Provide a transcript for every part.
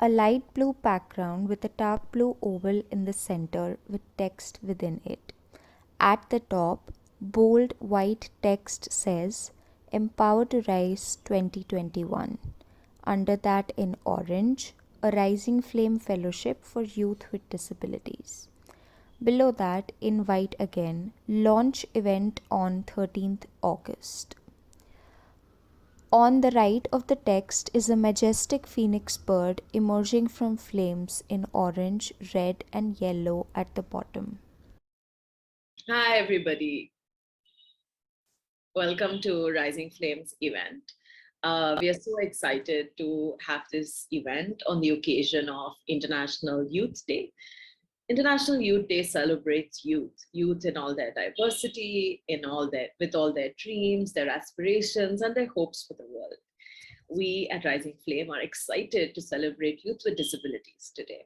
A light blue background with a dark blue oval in the center with text within it. At the top, bold white text says Empower to Rise 2021. Under that, in orange, a Rising Flame Fellowship for Youth with Disabilities. Below that, in white again, launch event on 13th August. On the right of the text is a majestic phoenix bird emerging from flames in orange, red, and yellow at the bottom. Hi, everybody. Welcome to Rising Flames event. We are so excited to have this event on the occasion of International Youth Day. International Youth Day celebrates youth in all their diversity, with all their dreams, their aspirations, and their hopes for the world. We at Rising Flame are excited to celebrate youth with disabilities today.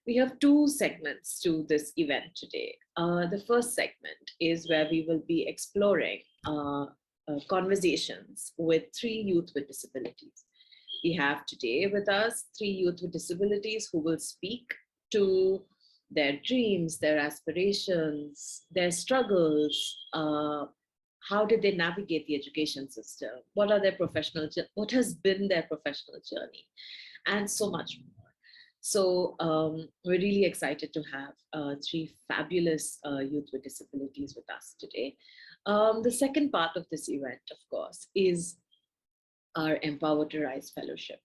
We have two segments to this event today. The first segment is where we will be exploring conversations with three youth with disabilities. We have today with us three youth with disabilities who will speak to their dreams, their aspirations, their struggles. How did they navigate the education system? What has been their professional journey? And so much more. So we're really excited to have three fabulous youth with disabilities with us today. The second part of this event, of course, is our Empower to Rise Fellowship.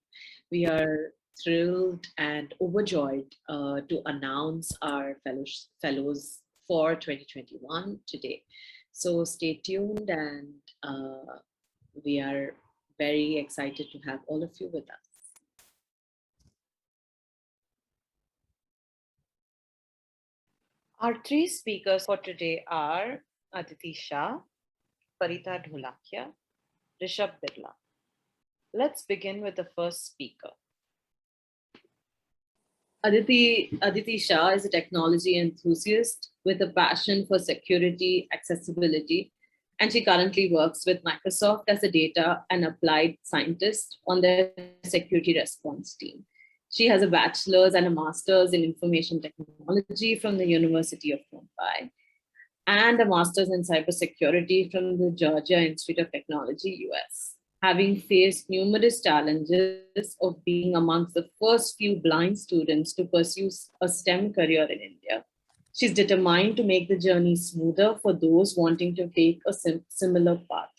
We are thrilled and overjoyed to announce our fellows for 2021 today. So stay tuned, and we are very excited to have all of you with us. Our three speakers for today are Aditi Shah, Parita Dholakia, Rishabh Birla. Let's begin with the first speaker. Aditi Shah is a technology enthusiast with a passion for security, accessibility, and she currently works with Microsoft as a data and applied scientist on their security response team. She has a bachelor's and a master's in information technology from the University of Mumbai and a master's in cybersecurity from the Georgia Institute of Technology, US. Having faced numerous challenges of being amongst the first few blind students to pursue a STEM career in India, she's determined to make the journey smoother for those wanting to take a similar path.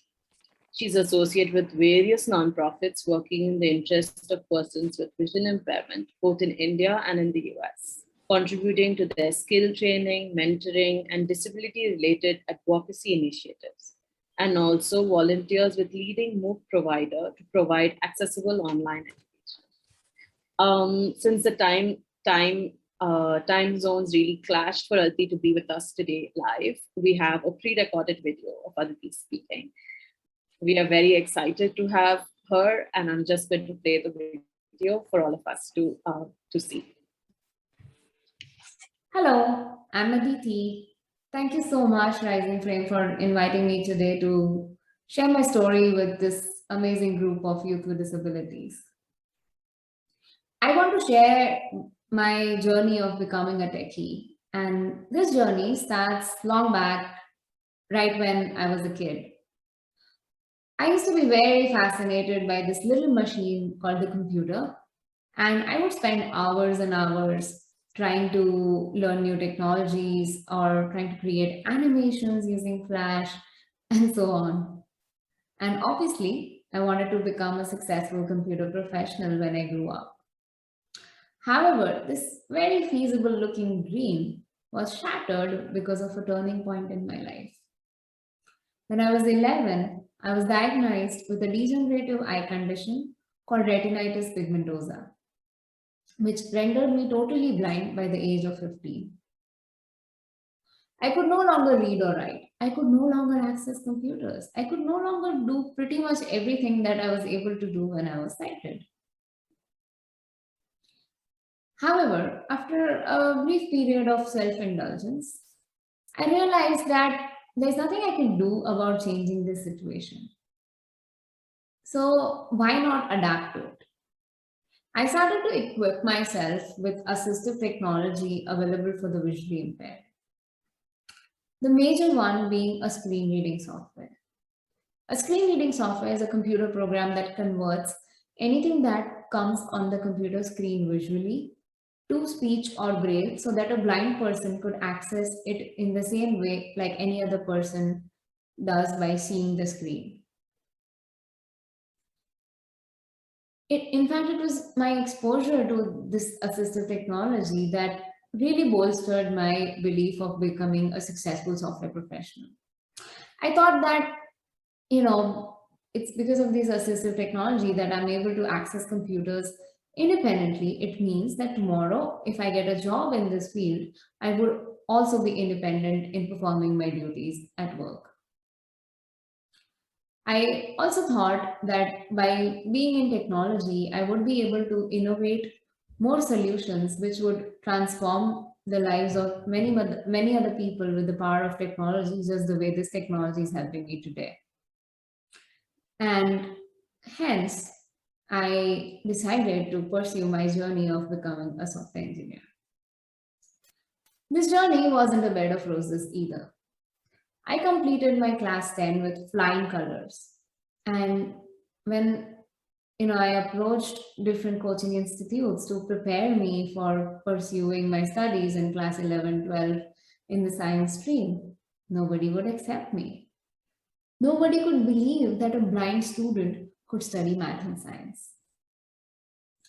She's associated with various nonprofits working in the interest of persons with vision impairment, both in India and in the US, contributing to their skill training, mentoring, and disability-related advocacy initiatives, and also volunteers with leading MOOC provider to provide accessible online education. Since the time zones really clashed for Aditi to be with us today live, we have a pre-recorded video of Aditi speaking. We are very excited to have her, and I'm just going to play the video for all of us to see. Hello, I'm Aditi. Thank you so much, Rising Flame, for inviting me today to share my story with this amazing group of youth with disabilities. I want to share my journey of becoming a techie. And this journey starts long back, right when I was a kid. I used to be very fascinated by this little machine called the computer, and I would spend hours and hours trying to learn new technologies or trying to create animations using Flash and so on. And obviously, I wanted to become a successful computer professional when I grew up. However, this very feasible looking dream was shattered because of a turning point in my life. When I was 11, I was diagnosed with a degenerative eye condition called retinitis pigmentosa, which rendered me totally blind by the age of 15. I could no longer read or write. I could no longer access computers. I could no longer do pretty much everything that I was able to do when I was sighted. However, after a brief period of self-indulgence, I realized that there's nothing I can do about changing this situation. So why not adapt to it? I started to equip myself with assistive technology available for the visually impaired. The major one being a screen reading software. A screen reading software is a computer program that converts anything that comes on the computer screen visually to speech or braille so that a blind person could access it in the same way like any other person does by seeing the screen. In fact, it was my exposure to this assistive technology that really bolstered my belief of becoming a successful software professional. I thought that, you know, it's because of this assistive technology that I'm able to access computers independently. It means that tomorrow, if I get a job in this field, I would also be independent in performing my duties at work. I also thought that by being in technology, I would be able to innovate more solutions which would transform the lives of many other people with the power of technology, just the way this technology is helping me today. And hence, I decided to pursue my journey of becoming a software engineer. This journey wasn't a bed of roses either. I completed my class 10 with flying colors. And when I approached different coaching institutes to prepare me for pursuing my studies in class 11, 12 in the science stream, nobody would accept me. Nobody could believe that a blind student could study math and science.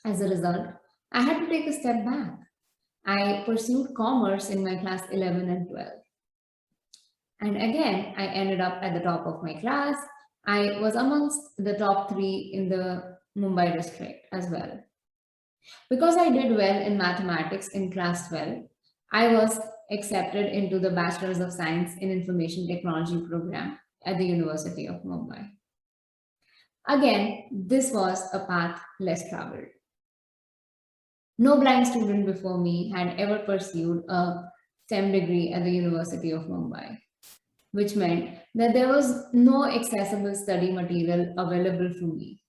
As a result, I had to take a step back. I pursued commerce in my class 11 and 12. And again, I ended up at the top of my class. I was amongst the top 3 in the Mumbai district as well. Because I did well in mathematics in class 12, I was accepted into the Bachelor's of Science in Information Technology program at the University of Mumbai. Again, this was a path less traveled. No blind student before me had ever pursued a STEM degree at the University of Mumbai, which meant that there was no accessible study material available for me.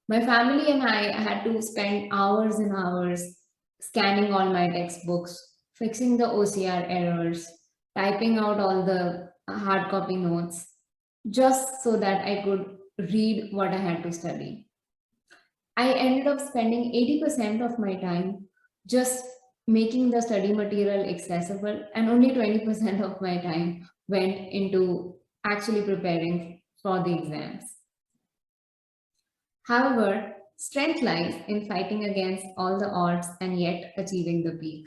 My family and I had to spend hours and hours scanning all my textbooks, fixing the OCR errors, typing out all the hard copy notes, just so that I could read what I had to study. I ended up spending 80% of my time just making the study material accessible, and only 20% of my time went into actually preparing for the exams. However, strength lies in fighting against all the odds and yet achieving the peak.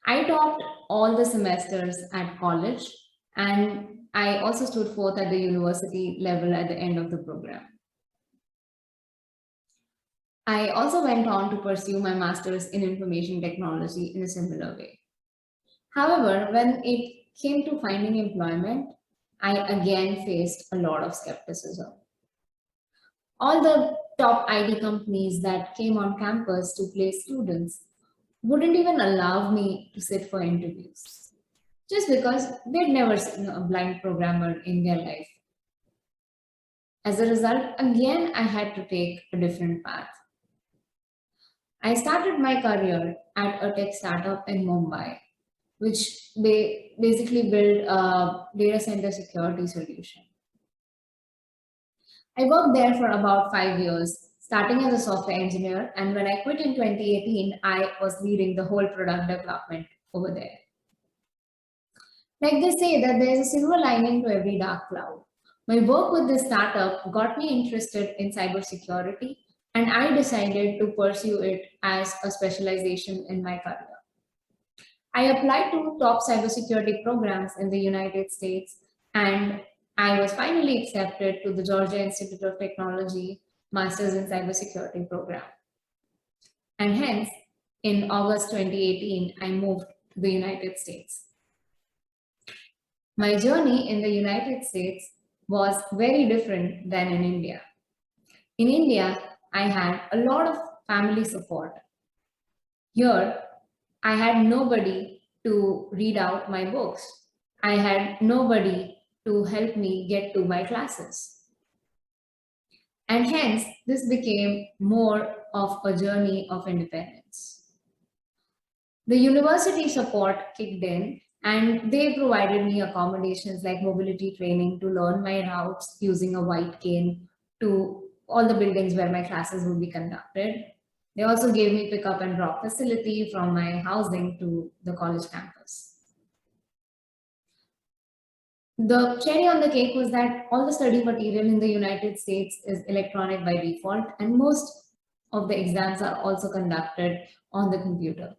I topped all the semesters at college, and I also stood fourth at the university level at the end of the program. I also went on to pursue my master's in information technology in a similar way. However, when it came to finding employment, I again faced a lot of skepticism. All the top IT companies that came on campus to place students wouldn't even allow me to sit for interviews, just because they'd never seen a blind programmer in their life. As a result, again, I had to take a different path. I started my career at a tech startup in Mumbai, which basically built a data center security solution. I worked there for about 5 years, starting as a software engineer, and when I quit in 2018, I was leading the whole product development over there. Like they say that there's a silver lining to every dark cloud. My work with this startup got me interested in cybersecurity, and I decided to pursue it as a specialization in my career. I applied to top cybersecurity programs in the United States, and I was finally accepted to the Georgia Institute of Technology Masters in Cybersecurity program. And hence, in August 2018, I moved to the United States. My journey in the United States was very different than in India. In India, I had a lot of family support. Here, I had nobody to read out my books. I had nobody to help me get to my classes. And hence, this became more of a journey of independence. The university support kicked in, and they provided me accommodations like mobility training to learn my routes using a white cane to all the buildings where my classes would be conducted. They also gave me pick up and drop facility from my housing to the college campus. The cherry on the cake was that all the study material in the United States is electronic by default, and most of the exams are also conducted on the computer.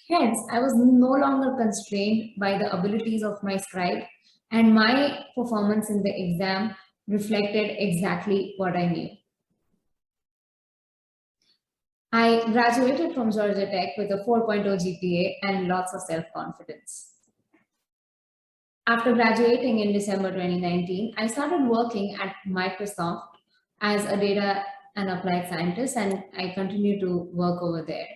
Hence, I was no longer constrained by the abilities of my scribe, and my performance in the exam reflected exactly what I knew. I graduated from Georgia Tech with a 4.0 GPA and lots of self-confidence. After graduating in December 2019, I started working at Microsoft as a data and applied scientist, and I continue to work over there.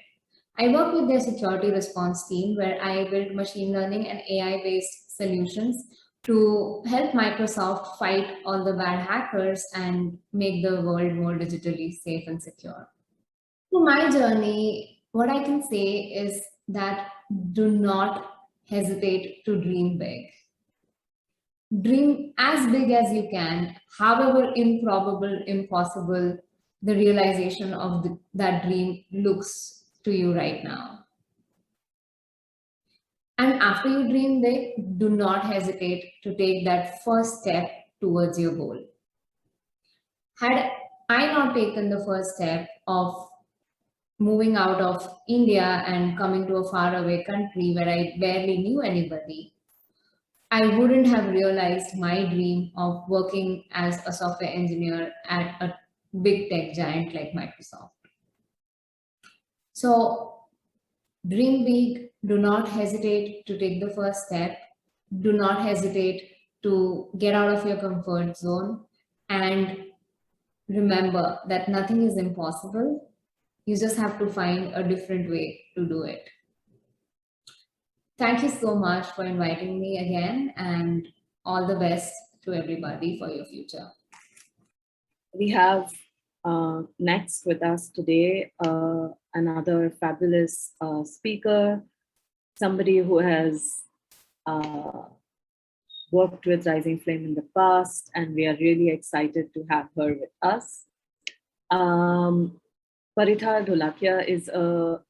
I work with their security response team where I build machine learning and AI based solutions to help Microsoft fight all the bad hackers and make the world more digitally safe and secure. To my journey, what I can say is that do not hesitate to dream big. Dream as big as you can, however improbable, impossible the realization of that dream looks to you right now. And after you dream big, do not hesitate to take that first step towards your goal. Had I not taken the first step of moving out of India and coming to a faraway country where I barely knew anybody, I wouldn't have realized my dream of working as a software engineer at a big tech giant like Microsoft. So, dream big, do not hesitate to take the first step, do not hesitate to get out of your comfort zone, and remember that nothing is impossible. You just have to find a different way to do it. Thank you so much for inviting me again, and all the best to everybody for your future. We have next with us today another fabulous speaker, somebody who has worked with Rising Flame in the past, and we are really excited to have her with us. Paritha Dholakia is a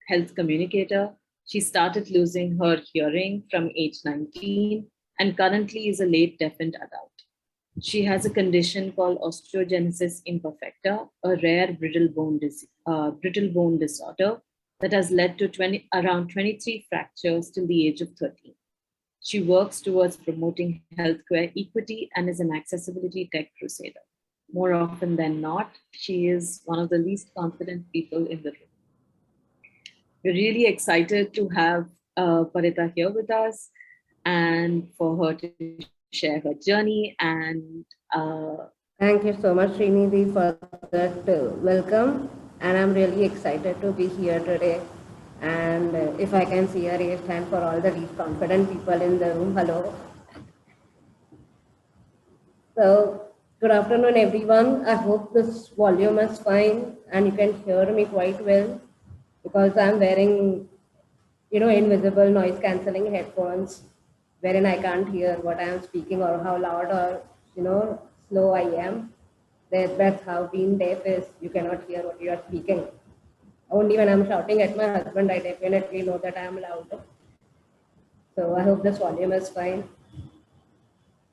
health communicator. She started losing her hearing from age 19 and currently is a late deafened adult. She has a condition called osteogenesis imperfecta, a rare brittle bone disorder that has led to around 23 fractures till the age of 13. She works towards promoting healthcare equity and is an accessibility tech crusader. More often than not, she is one of the least confident people in the room. We're really excited to have Paritha here with us and for her to share her journey. And thank you so much, Srinidhi, for that welcome. And I'm really excited to be here today. And if I can see a raised hand for all the least confident people in the room, hello. So, good afternoon, everyone. I hope this volume is fine and you can hear me quite well because I'm wearing, invisible noise cancelling headphones wherein I can't hear what I am speaking or how loud or, slow I am. That's how being deaf is. You cannot hear what you are speaking. Only when I'm shouting at my husband, I definitely know that I am loud. So I hope this volume is fine.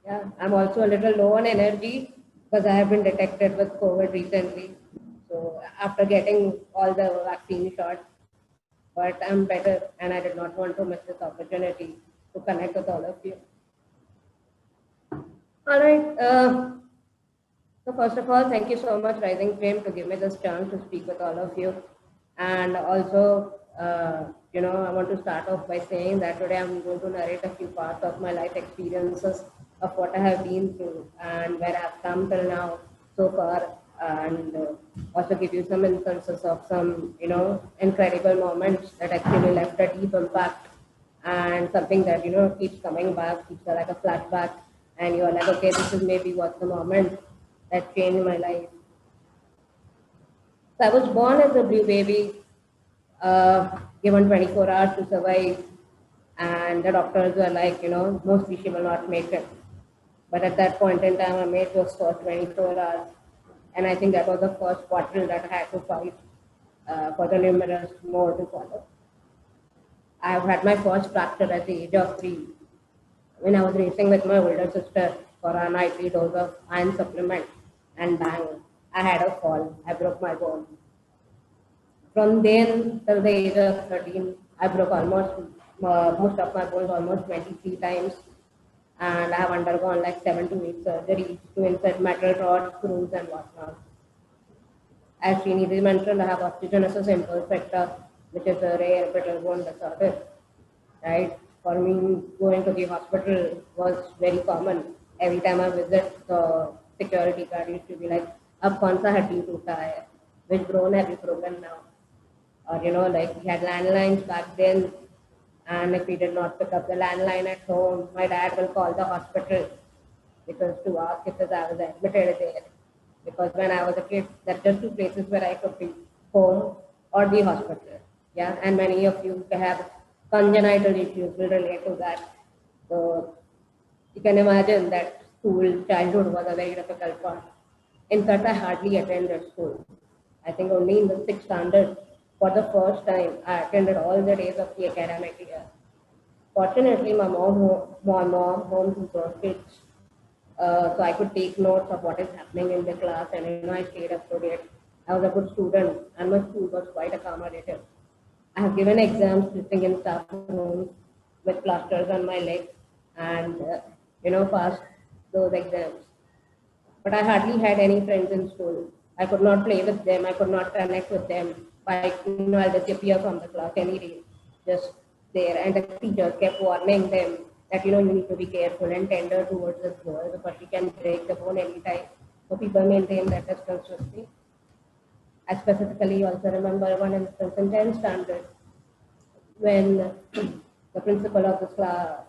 Yeah, I'm also a little low on energy because I have been detected with COVID recently. So after getting all the vaccine shots, but I'm better and I did not want to miss this opportunity to connect with all of you. All right. So first of all, thank you so much, Rising Flame, to give me this chance to speak with all of you. And also, I want to start off by saying that today I'm going to narrate a few parts of my life experiences of what I have been through and where I've come till now so far, and also give you some instances of some, incredible moments that actually left a deep impact and something that, keeps coming back, keeps like a flashback, and you're like, okay, this is maybe what the moment that changed my life. So I was born as a blue baby, given 24 hours to survive, and the doctors were like, mostly she will not make it. But at that point in time, I made those first 24 hours, and I think that was the first battle that I had to fight for the numerous more to follow. I have had my first fracture at the age of 3 when I was racing with my older sister for a nightly dose of iron supplement, and bang, I had a fall. I broke my bone. From then till the age of 13, I broke almost most of my bones almost 23 times, and I have undergone like 7 to 8 surgeries to insert metal rods, screws, and whatnot. As Srinidhi mentioned, I have osteogenesis imperfecta, which is a rare brittle bone disorder. Right? For me, going to the hospital was very common. Every time I visit, the security guard used to be like, "Ab kaun sa haddi toota hai? Which bone have you broken now?" Or like we had landlines back then, and if we did not pick up the landline at home, my dad will call the hospital because to ask if I was admitted there. Because when I was a kid, there are just two places where I could be: home or the hospital. Yeah, and many of you have congenital issues will relate to that. So you can imagine that school childhood was a very difficult part. In fact, I hardly attended school. I think only in the sixth standard, for the first time, I attended all the days of the academic year. Fortunately, my mom homeschools kids, so I could take notes of what is happening in the class, and I stayed up to date. I was a good student, and my school was quite accommodative. I have given exams sitting in staff rooms with plasters on my legs, and passed those exams. But I hardly had any friends in school. I could not play with them. I could not connect with them. I'll disappear from the class any day, just there. And the teachers kept warning them that you need to be careful and tender towards this girl because she can break the bone anytime. So people maintain that distance with me. I specifically also remember one instance in 10th standard when the principal of the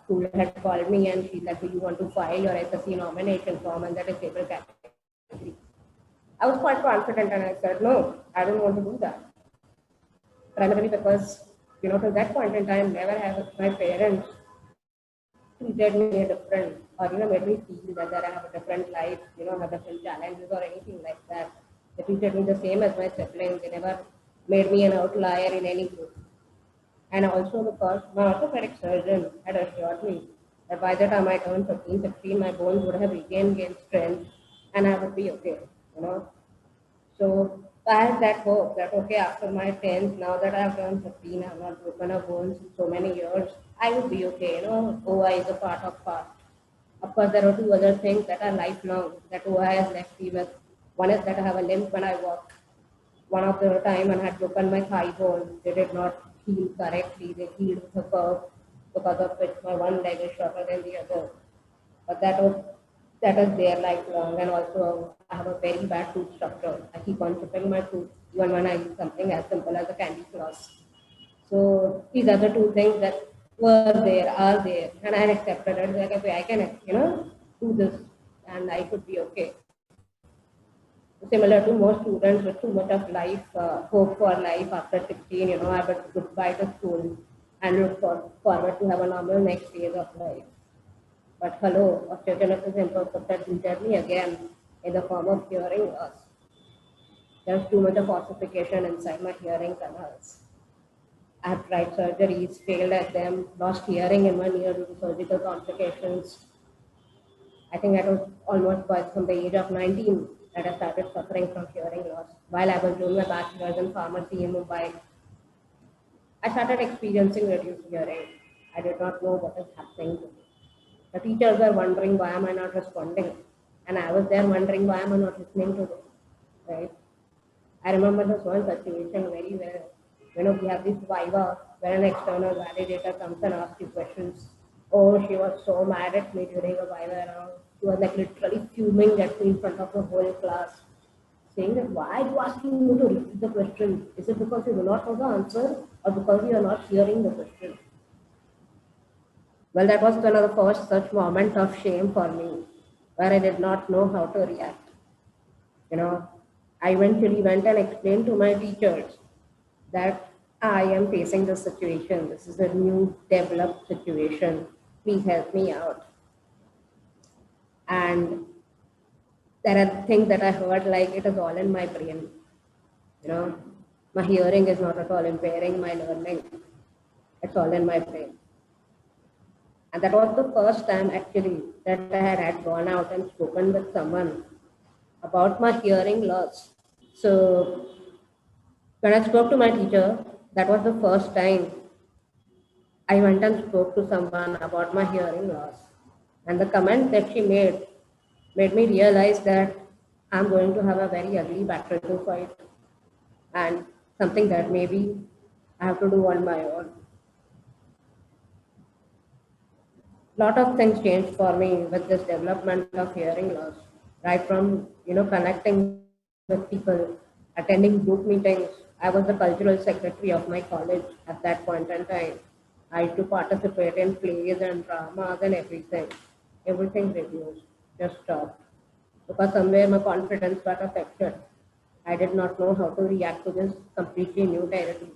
school had called me and she said, "Do you want to file your SSC nomination form in the disabled category?" I was quite confident and I said, "No, I don't want to do that." Primarily because, till that point in time, never have my parents treated me different or, made me feel that I have a different life, have different challenges or anything like that. They treated me the same as my siblings. They never made me an outlier in any group. And also because my orthopedic surgeon had assured me that by the time I turned 15, 16, my bones would have gained strength and I would be okay. So I had that hope that, okay, after my 10th, now that I've turned 15, I've not broken a bones in so many years, I would be okay. OI is a part of past. Of course, there are two other things that are lifelong that OI has left me with. One is that I have a limp when I walk. One of the time when I had broken my thigh bone, they did not heal correctly. They healed with a curve because of which my one leg is shorter than the other. But that is there lifelong. And also I have a very bad tooth structure. I keep on chipping my tooth even when I eat something as simple as a candy floss. So these are the two things that are there, and I accepted it. Like, okay, I can, do this, and I could be okay. Similar to most students with too much of life, hope for life after 16, I would goodbye to school and look forward to have a normal next phase of life. But hello, osteogenesis imperfecta treated me again in the form of hearing loss. There's too much of ossification inside my hearing canals. I have tried surgeries, failed at them, lost hearing in 1 year due to surgical complications. I think that was almost from the age of 19 that I started suffering from hearing loss. While I was doing my bachelor's in pharmacy in Mumbai, I started experiencing reduced hearing. I did not know what is happening to me. The teachers were wondering why am I not responding, and I was there wondering why am I not listening to them. Right? I remember this one situation very well. We have this Viva where an external validator comes and asks you questions. Oh, she was so mad at me during a Viva round. She was like literally fuming at me in front of the whole class, saying that why are you asking me to repeat the question? Is it because you do not know the answer or because you are not hearing the question? Well, that was one of the first such moment of shame for me, where I did not know how to react. You know, I eventually went and explained to my teachers that I am facing this situation. This is a new developed situation. Please help me out. And there are things that I heard like it is all in my brain. You know, my hearing is not at all impairing my learning. It's all in my brain. And that was the first time actually that I had gone out and spoken with someone about my hearing loss. So when I spoke to my teacher, that was the first time I went and spoke to someone about my hearing loss. And the comment that she made me realize that I'm going to have a very ugly battle to fight and something that maybe I have to do on my own. Lot of things changed for me with this development of hearing loss. Right from connecting with people, attending group meetings. I was the cultural secretary of my college at that point in time. I used to participate in plays and dramas and everything. Everything reduced, just stopped. Because somewhere my confidence got affected. I did not know how to react to this completely new territory.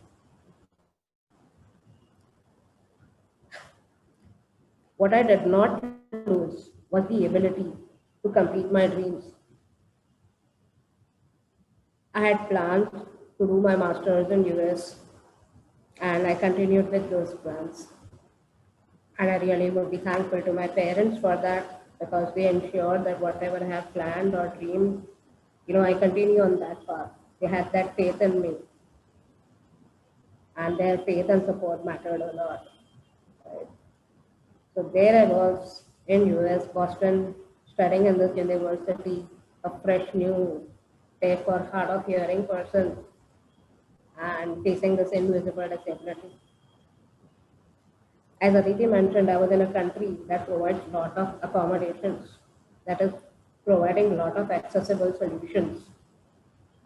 What I did not lose was the ability to complete my dreams. I had plans to do my master's in US and I continued with those plans. And I really would be thankful to my parents for that because they ensured that whatever I have planned or dreamed, I continue on that path. They had that faith in me. And their faith and support mattered a lot. Right? So there I was in US, Boston, studying in this university, a fresh new take or hard of hearing person and facing this invisible disability. As Aditi mentioned, I was in a country that provides a lot of accommodations, that is providing a lot of accessible solutions.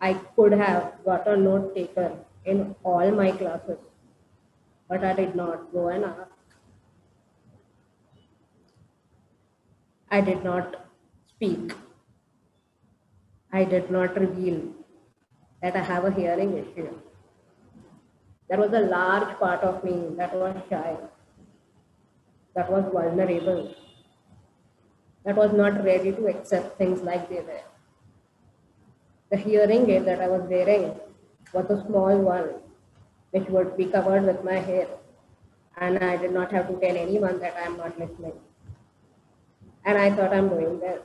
I could have got a note taker in all my classes, but I did not go and ask. I did not speak. I did not reveal that I have a hearing issue. There was a large part of me that was shy, that was vulnerable, that was not ready to accept things like they were. The hearing aid that I was wearing was a small one, which would be covered with my hair, and I did not have to tell anyone that I am not listening. And I thought I'm doing well.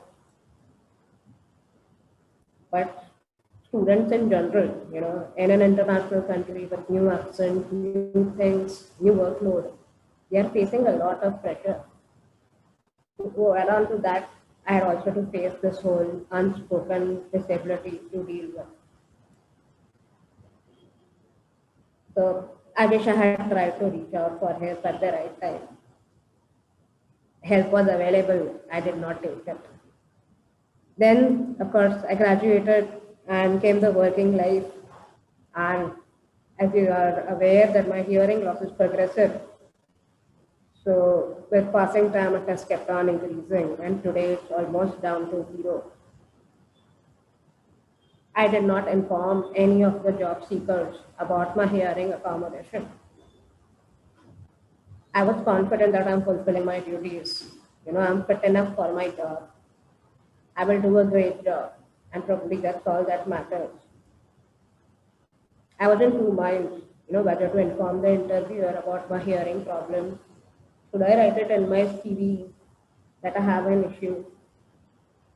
But students in general, in an international country with new accent, new things, new workload, they are facing a lot of pressure. To add on to that, I had also to face this whole unspoken disability to deal with. So I wish I had tried to reach out for help at the right time. Help was available, I did not take it. Then, of course, I graduated and came the working life. And as you are aware that my hearing loss is progressive. So with passing time, it has kept on increasing and today it's almost down to 0. I did not inform any of the job seekers about my hearing accommodation. I was confident that I'm fulfilling my duties. I'm fit enough for my job. I will do a great job and probably that's all that matters. I was in two minds, whether to inform the interviewer about my hearing problem. Should I write it in my CV that I have an issue?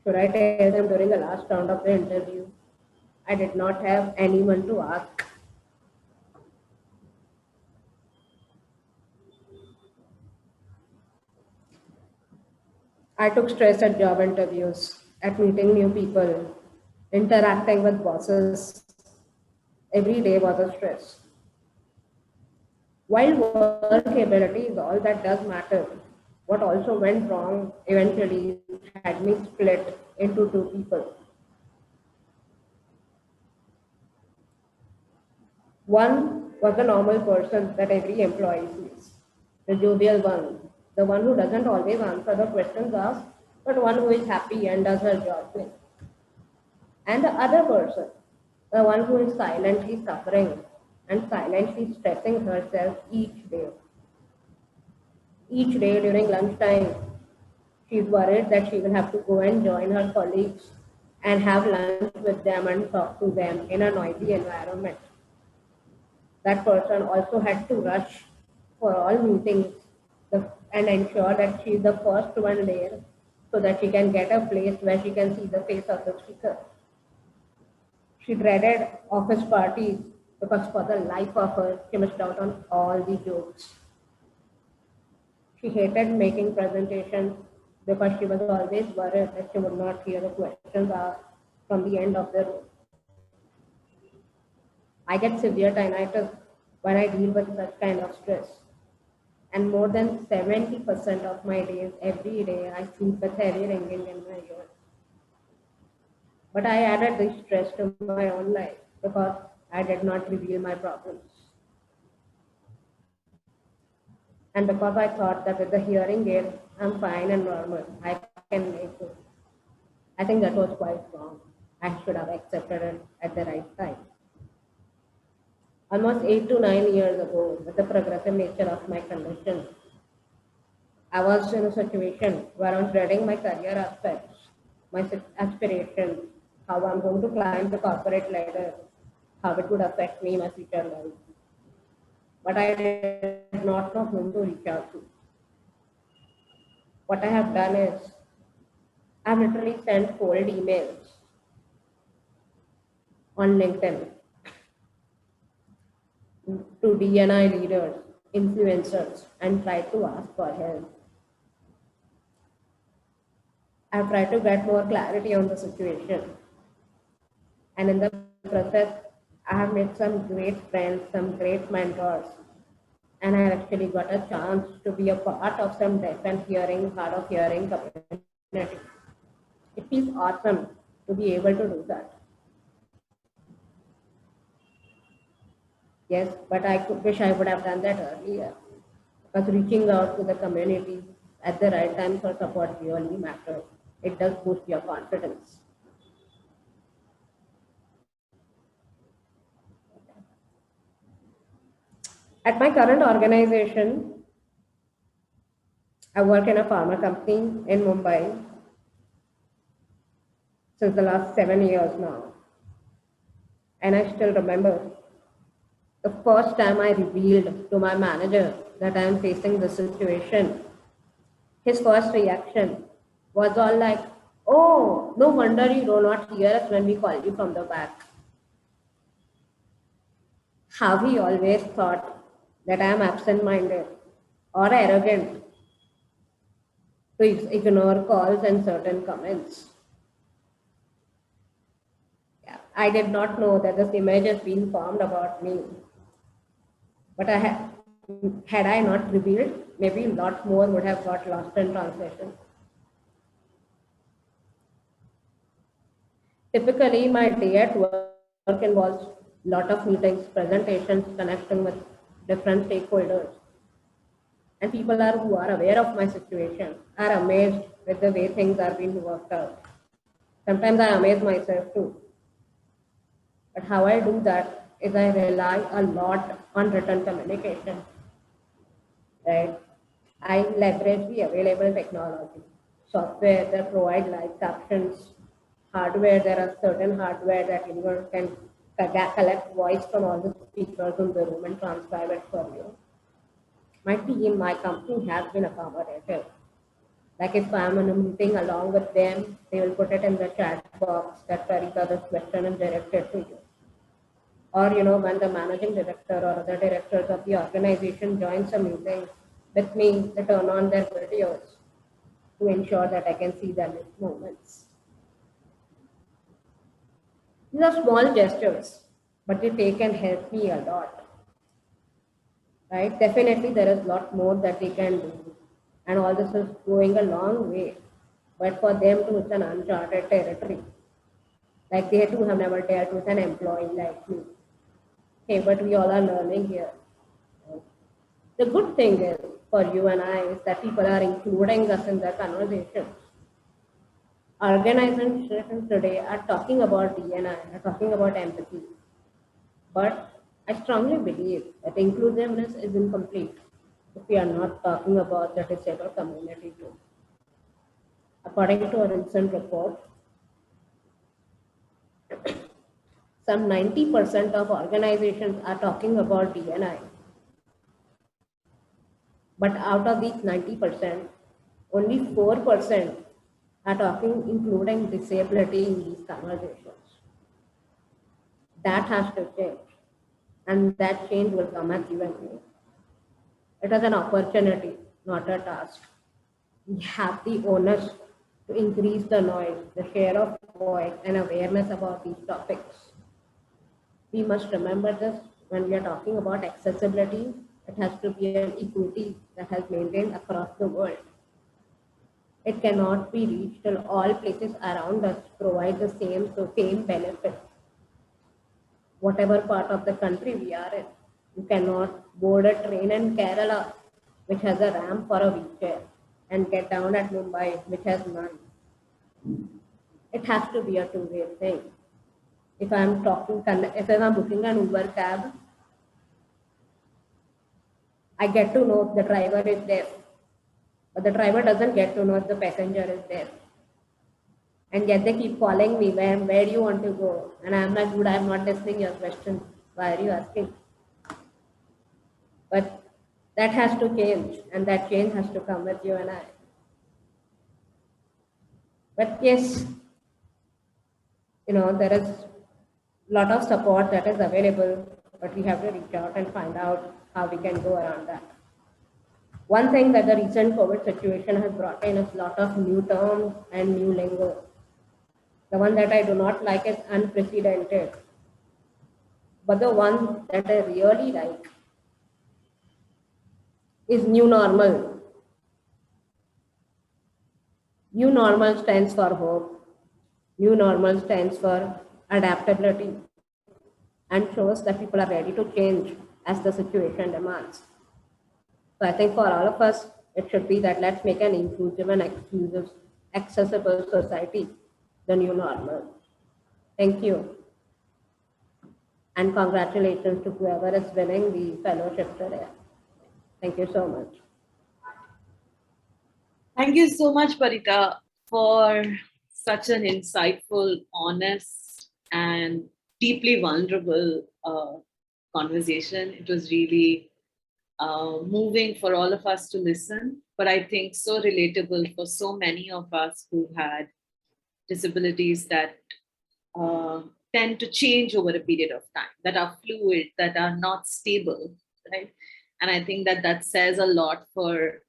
Should I tell them during the last round of the interview? I did not have anyone to ask. I took stress at job interviews, at meeting new people, interacting with bosses. Every day was a stress. While work ability is all that does matter, what also went wrong eventually had me split into two people. One was the normal person that every employee sees, the jovial one, the one who doesn't always answer the questions asked, but one who is happy and does her job well. And the other person, the one who is silently suffering and silently stressing herself each day. Each day during lunchtime, she's worried that she will have to go and join her colleagues and have lunch with them and talk to them in a noisy environment. That person also had to rush for all meetings and ensure that she is the first one there so that she can get a place where she can see the face of the speaker. She dreaded office parties because for the life of her, she missed out on all the jokes. She hated making presentations because she was always worried that she would not hear the questions asked from the end of the room. I get severe tinnitus when I deal with such kind of stress. And more than 70% of my days, every day, I sleep with heavy ringing in my ears. But I added this stress to my own life because I did not reveal my problems. And because I thought that with the hearing aid, I'm fine and normal, I can make it. I think that was quite wrong. I should have accepted it at the right time. Almost 8 to 9 years ago, with the progressive nature of my condition, I was in a situation where I was dreading my career aspects, my aspirations, how I'm going to climb the corporate ladder, how it would affect me, my future life. But I did not know whom to reach out to. What I have done is, I've literally sent cold emails on LinkedIn to DNI leaders, influencers, and tried to ask for help. I've tried to get more clarity on the situation. And in the process, I have made some great friends, some great mentors, and I actually got a chance to be a part of some deaf and hearing, hard of hearing community. It feels awesome to be able to do that. Yes, but wish I would have done that earlier, because reaching out to the community at the right time for support really matters. It does boost your confidence. At my current organization, I work in a pharma company in Mumbai since the last 7 years now. And I still remember the first time I revealed to my manager that I am facing this situation. His first reaction was all like, "Oh, no wonder you do not hear us when we call you from the back." How he always thought that I am absent-minded or arrogant to ignore calls and certain comments. Yeah, I did not know that this image has been formed about me. But had I not revealed, maybe a lot more would have got lost in translation. Typically, my day at work involves a lot of meetings, presentations, connecting with different stakeholders. And people who are aware of my situation are amazed with the way things are being worked out. Sometimes I amaze myself too. But how I do that is I rely a lot on written communication. Right? I leverage the available technology, software that provide live captions, hardware. There are certain hardware that can collect voice from all the speakers in the room and transcribe it for you. My team, my company has been accommodative. Like if I'm in a meeting along with them, they will put it in the chat box that Farita, this question is directed to you. Or when the managing director or the directors of the organization joins a meeting with me, they turn on their videos to ensure that I can see their movements. These are small gestures, but they can help me a lot. Right? Definitely there is a lot more that they can do. And all this is going a long way. But for them too, it's an uncharted territory. Like they too have never dealt with an employee like me. Hey, but we all are learning here. The good thing is for you and I is that people are including us in their conversations. Organizations today are talking about DNI, are talking about empathy. But I strongly believe that inclusiveness is incomplete if we are not talking about the disabled community too. According to a recent report, some 90% of organizations are talking about DNI. But out of these 90%, only 4% are talking including disability in these conversations. That has to change. And that change will come at you and me. It is an opportunity, not a task. We have the onus to increase the noise, the share of voice, and awareness about these topics. We must remember this when we are talking about accessibility. It has to be an equity that has maintained across the world. It cannot be reached till all places around us provide the same benefits. Whatever part of the country we are in, you cannot board a train in Kerala, which has a ramp for a wheelchair, and get down at Mumbai, which has none. It has to be a two-way thing. If I'm booking an Uber cab, I get to know if the driver is there, but the driver doesn't get to know if the passenger is there. And yet they keep calling me, where do you want to go? And I'm like, good, I'm not listening your question. Why are you asking? But that has to change, and that change has to come with you and I. But yes, there is a lot of support that is available, but we have to reach out and find out how we can go around that. One thing that the recent COVID situation has brought in is a lot of new terms and new lingo. The one that I do not like is unprecedented. But the one that I really like is new normal. New normal stands for hope. New normal stands for adaptability and shows that people are ready to change as the situation demands. So I think for all of us, it should be that let's make an inclusive and accessible society the new normal. Thank you. And congratulations to whoever is winning the fellowship today. Thank you so much. Thank you so much, Parita, for such an insightful, honest, and deeply vulnerable conversation. It was really moving for all of us to listen, but I think so relatable for so many of us who had disabilities that tend to change over a period of time, that are fluid, that are not stable, right? And I think that says a lot for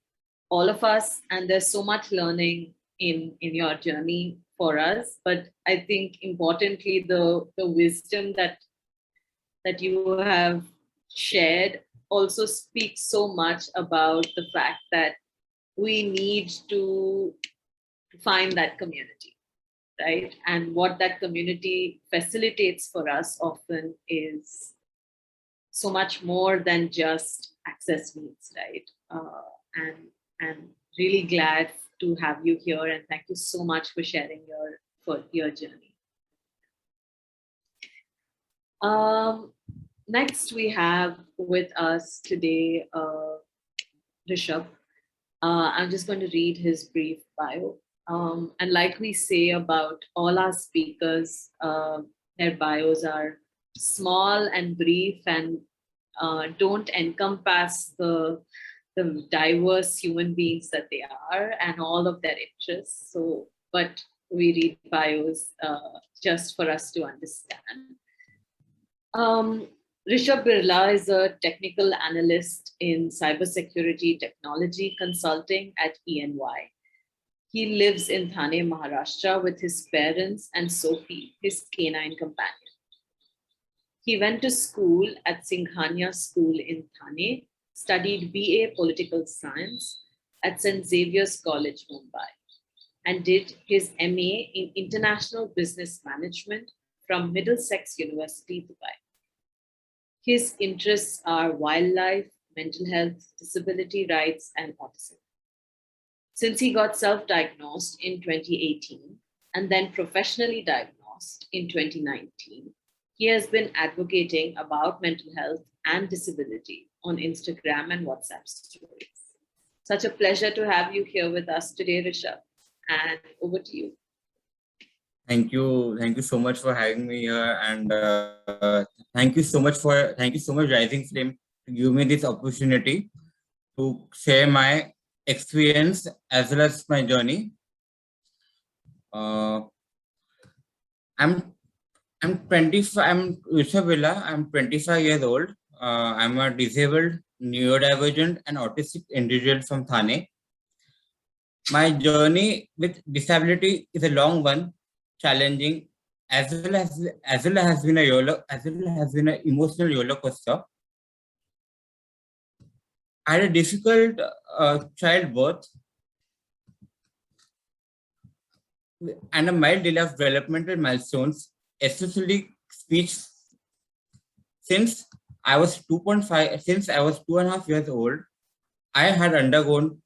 all of us, and there's so much learning in your journey for us. But I think importantly, the wisdom that you have shared also speaks so much about the fact that we need to find that community, right? And what that community facilitates for us often is so much more than just access needs, right? And really glad to have you here, and thank you so much for sharing your journey. Next, we have with us today Rishabh. I'm just going to read his brief bio. And like we say about all our speakers, their bios are small and brief and don't encompass the diverse human beings that they are and all of their interests. So, but we read bios just for us to understand. Rishabh Birla is a technical analyst in cybersecurity technology consulting at ENY. He lives in Thane, Maharashtra with his parents and Sophie, his canine companion. He went to school at Singhania School in Thane, studied BA Political Science at St. Xavier's College, Mumbai, and did his MA in International Business Management from Middlesex University, Dubai. His interests are wildlife, mental health, disability rights, and autism. Since he got self-diagnosed in 2018, and then professionally diagnosed in 2019. He has been advocating about mental health and disability on Instagram and WhatsApp stories. Such a pleasure to have you here with us today, Rishabh. And over to you. Thank you so much for having me here, and thank you so much, Rising Flame, to give me this opportunity to share my experience as well as my journey. Uh, I'm I'm 25. I'm Rishabh. I'm 25 years old. I'm a disabled, neurodivergent, and autistic individual from Thane. My journey with disability is a long one, challenging, as well as been a as well has been an emotional roller coaster. I had a difficult childbirth and a mild delay of developmental milestones, especially speech, since I was 2.5. Since I was 2.5 years old. I had undergone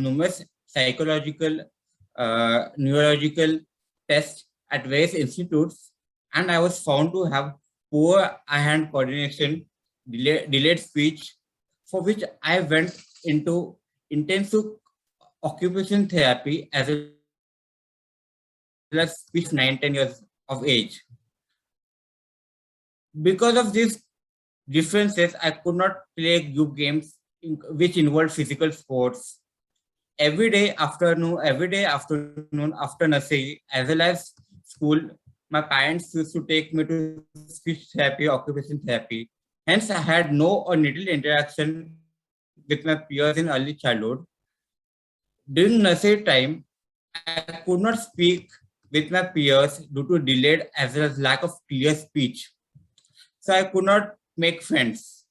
numerous psychological, neurological tests at various institutes, and I was found to have poor eye-hand coordination, delayed speech, for which I went into intensive occupation therapy as well as speech 9-10 years of age. Because of these differences, I could not play group games which involved physical sports. Every day afternoon after nursery, as well as school, my parents used to take me to speech therapy, occupation therapy. Hence, I had no or little interaction with my peers in early childhood. During nursery time, I could not speak with my peers due to delayed as well as lack of clear speech. So I could not make friends.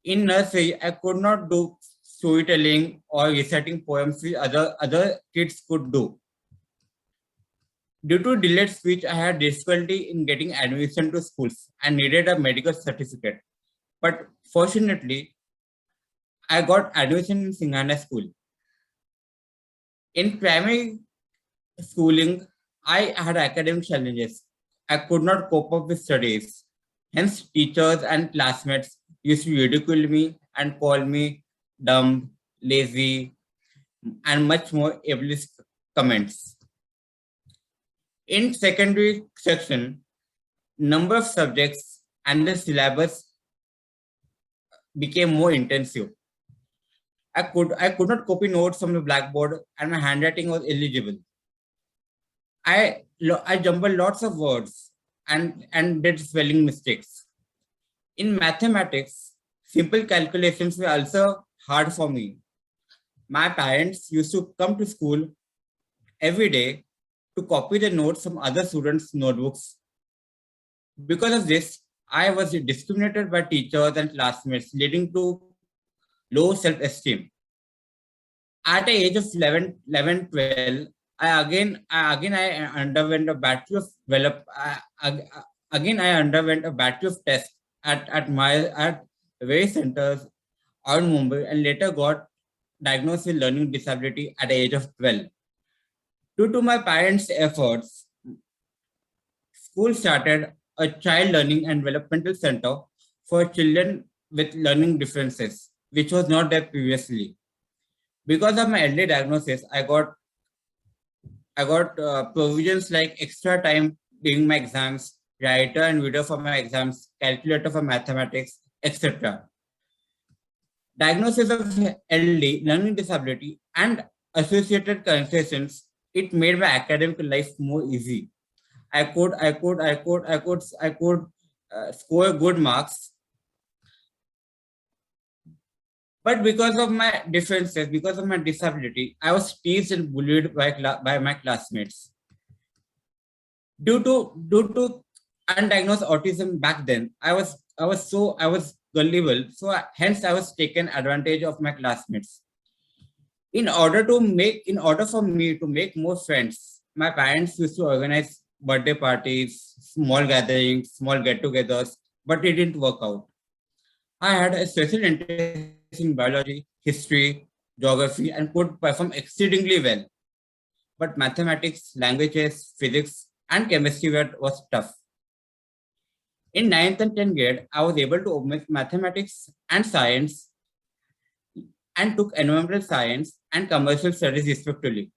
In nursery, I could not do storytelling or reciting poems which other kids could do. Due to delayed speech, I had difficulty in getting admission to schools and needed a medical certificate. But fortunately, I got admission in Singhana school. In primary schooling, I had academic challenges. I could not cope up with studies. Hence, teachers and classmates used to ridicule me and call me dumb, lazy, and much more ableist comments. In secondary section, number of subjects and the syllabus became more intensive. I could not copy notes from the blackboard, and my handwriting was illegible. I jumbled lots of words and did spelling mistakes. In mathematics, simple calculations were also hard for me. My parents used to come to school every day to copy the notes from other students' notebooks. Because of this, I was discriminated by teachers and classmates, leading to low self-esteem. At the age of 12, I underwent a battery of tests at various centers out in Mumbai, and later got diagnosed with learning disability at the age of 12. Due to my parents' efforts, school started a child learning and developmental center for children with learning differences, which was not there previously. Because of my early diagnosis, I got provisions like extra time during my exams, writer and reader for my exams, calculator for mathematics, etc. Diagnosis of LD, learning disability, and associated concessions, it made my academic life more easy. I could score good marks. But because of my differences, because of my disability, I was teased and bullied by my classmates. Due to undiagnosed autism back then, I was gullible, so hence I was taken advantage of my classmates. In order for me to make more friends, my parents used to organize birthday parties, small gatherings, small get-togethers, but it didn't work out. I had a special interest in biology, history, geography, and could perform exceedingly well. but mathematics, languages, physics, and chemistry was tough. In 9th and 10th grade, I was able to omit mathematics and science and took environmental science and commercial studies respectively.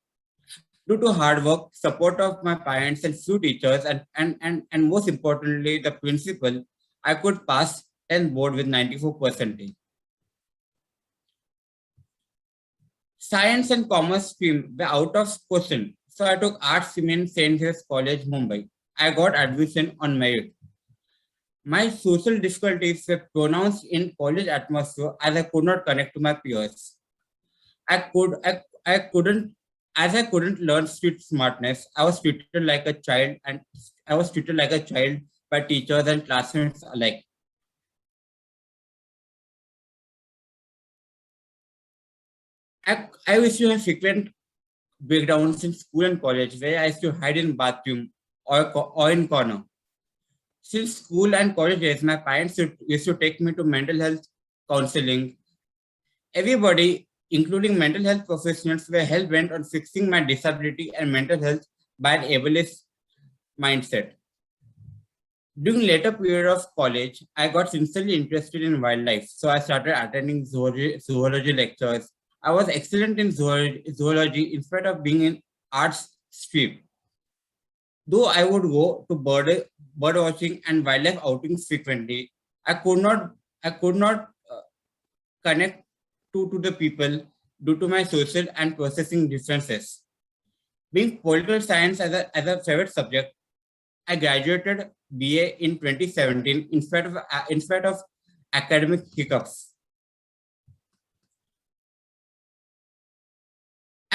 Due to hard work, support of my parents and few teachers, and most importantly, the principal, I could pass 10th board with 94%. Science and commerce stream were out of question, so I took arts stream in St. Xavier's College, Mumbai. I got admission on merit. My social difficulties were pronounced in college atmosphere as I could not connect to my peers. I couldn't as I couldn't learn street smartness. I was treated like a child, and I was treated like a child by teachers and classmates alike. I used to have frequent breakdowns in school and college where I used to hide in bathroom or in corner. Since school and college days, my parents used to take me to mental health counseling. Everybody, including mental health professionals, were hell bent on fixing my disability and mental health by an ableist mindset. During later period of college, I got sincerely interested in wildlife, so I started attending zoology lectures. I was excellent in zoology in spite of being in arts stream. Though I would go to bird watching and wildlife outings frequently, I could not connect to the people due to my social and processing differences. Being political science as a favorite subject, I graduated BA in 2017 in spite of academic hiccups.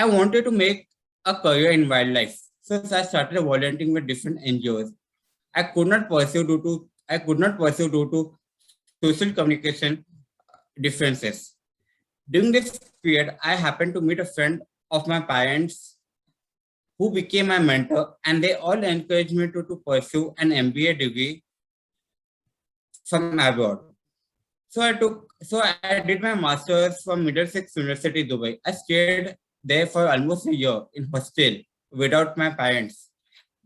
I wanted to make a career in wildlife, so I started volunteering with different NGOs. I could not pursue due to social communication differences. During this period, I happened to meet a friend of my parents who became my mentor, and they all encouraged me to pursue an MBA degree from abroad. So I did my master's from Middlesex University, Dubai. I stayed there for almost a year in hostel without my parents.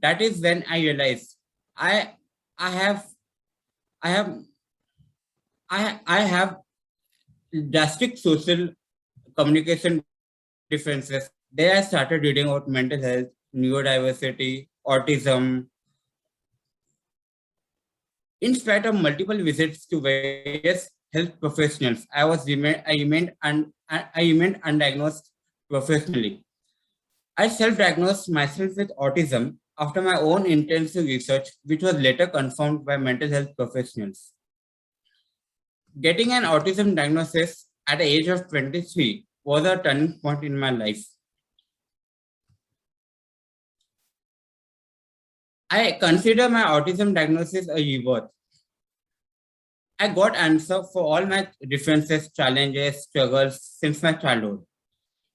That is when I realized I have drastic social communication differences. There I started reading about mental health, neurodiversity, autism. In spite of multiple visits to various health professionals, I remained undiagnosed professionally. I self-diagnosed myself with autism after my own intensive research, which was later confirmed by mental health professionals. Getting an autism diagnosis at the age of 23 was a turning point in my life. I consider my autism diagnosis a rebirth. I got answer for all my differences, challenges, struggles since my childhood.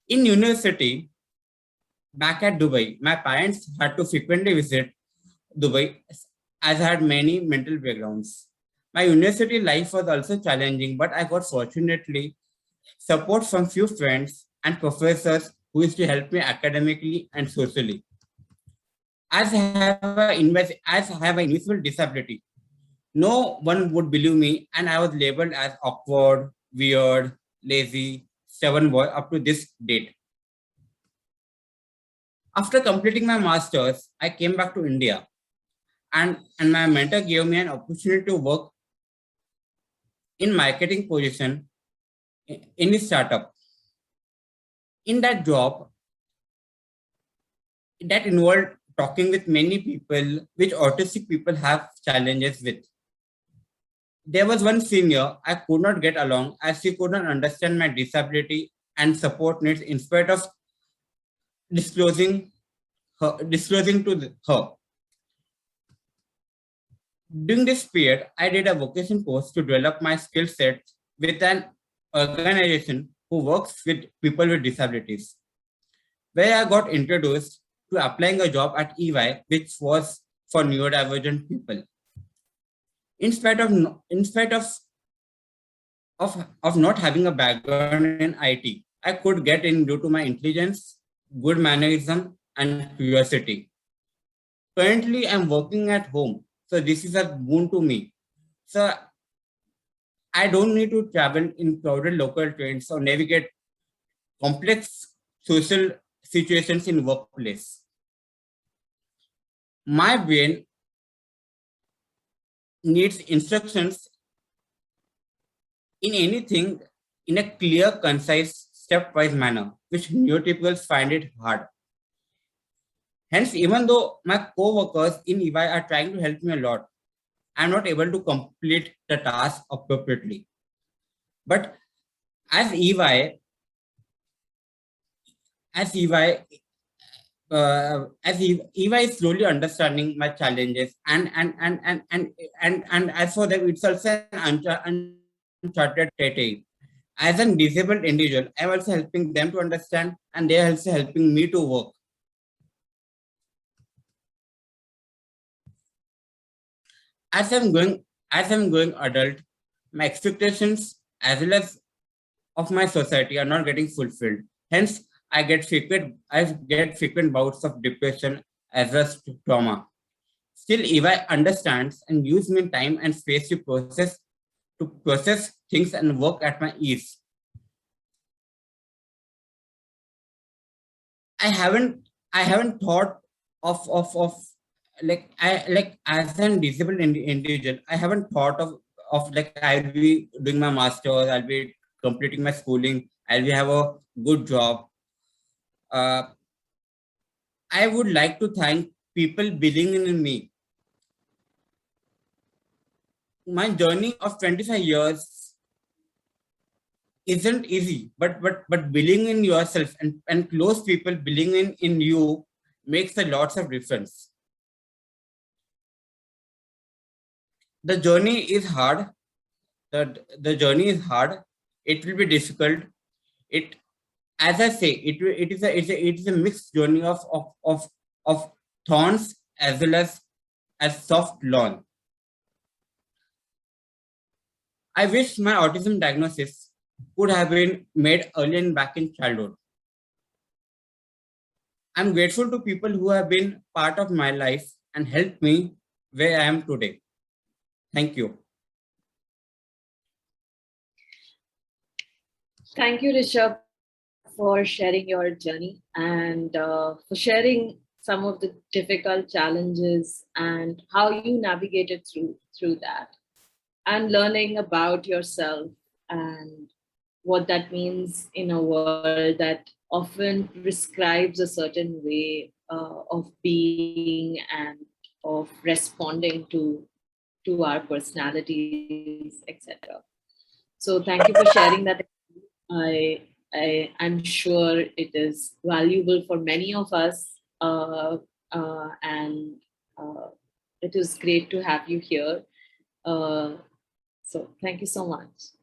In university, back at Dubai, my parents had to frequently visit Dubai as I had many mental breakdowns. My university life was also challenging, but I got fortunately support from few friends and professors who used to help me academically and socially. As I have an invisible disability, no one would believe me, and I was labeled as awkward, weird, lazy, stubborn boy up to this date. After completing my master's, I came back to India, and my mentor gave me an opportunity to work in marketing position in his startup. In that job, that involved talking with many people which autistic people have challenges with. There was one senior I could not get along as she could not understand my disability and support needs in spite of disclosing to her. During this period, I did a vocation course to develop my skill set with an organization who works with people with disabilities, where I got introduced to applying a job at EY, which was for neurodivergent people. In spite of not having a background in IT, I could get in due to my intelligence, good mannerism, and curiosity. Currently, I'm working at home, so this is a boon to me. So I don't need to travel in crowded local trains or navigate complex social situations in workplace. My brain needs instructions in anything in a clear, concise, stepwise manner, which neurotypicals find it hard. Hence, even though my co-workers in EY are trying to help me a lot, I'm not able to complete the task appropriately. But as EY, as EY, EY is slowly understanding my challenges, and as for them, it's also an uncharted territory. As a disabled individual, I'm also helping them to understand, and they're also helping me to work. As I'm going adult, my expectations as well as of my society are not getting fulfilled. Hence, I get frequent bouts of depression as well as trauma. Still, if I understands and gives me time and space to process things and work at my ease. I haven't thought of like as an disabled individual, I haven't thought of like I'll be doing my master's, I'll be completing my schooling, I'll be have a good job. I would like to thank people believing in me. My journey of 25 years isn't easy, but believing in yourself and close people believing in you makes a lots of difference. The journey is hard. The journey is hard. It will be difficult. It, as I say, it is a mixed journey of thorns as well as soft lawn. I wish my autism diagnosis could have been made early and back in childhood. I'm grateful to people who have been part of my life and helped me where I am today. Thank you. Thank you, Rishabh, for sharing your journey and for sharing some of the difficult challenges and how you navigated through that, and learning about yourself and what that means in a world that often prescribes a certain way of being and of responding to our personalities, etc. So thank you for sharing that. I'm sure it is valuable for many of us, and it is great to have you here. So thank you so much.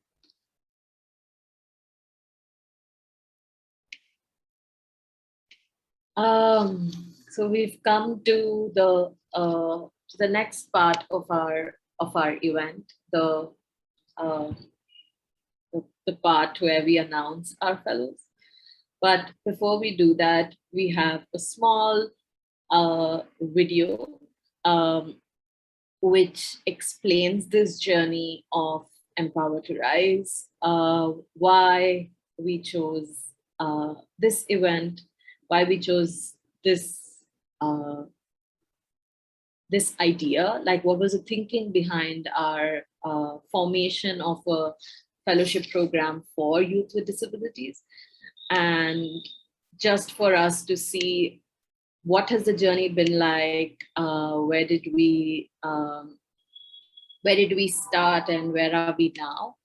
So we've come to the next part of our event, the part where we announce our fellows. But before we do that, we have a small video which explains this journey of Empower to Rise, why we chose this event, why we chose this idea, like what was the thinking behind our formation of a fellowship program for youth with disabilities, and just for us to see what has the journey been like, where did we start and where are we now.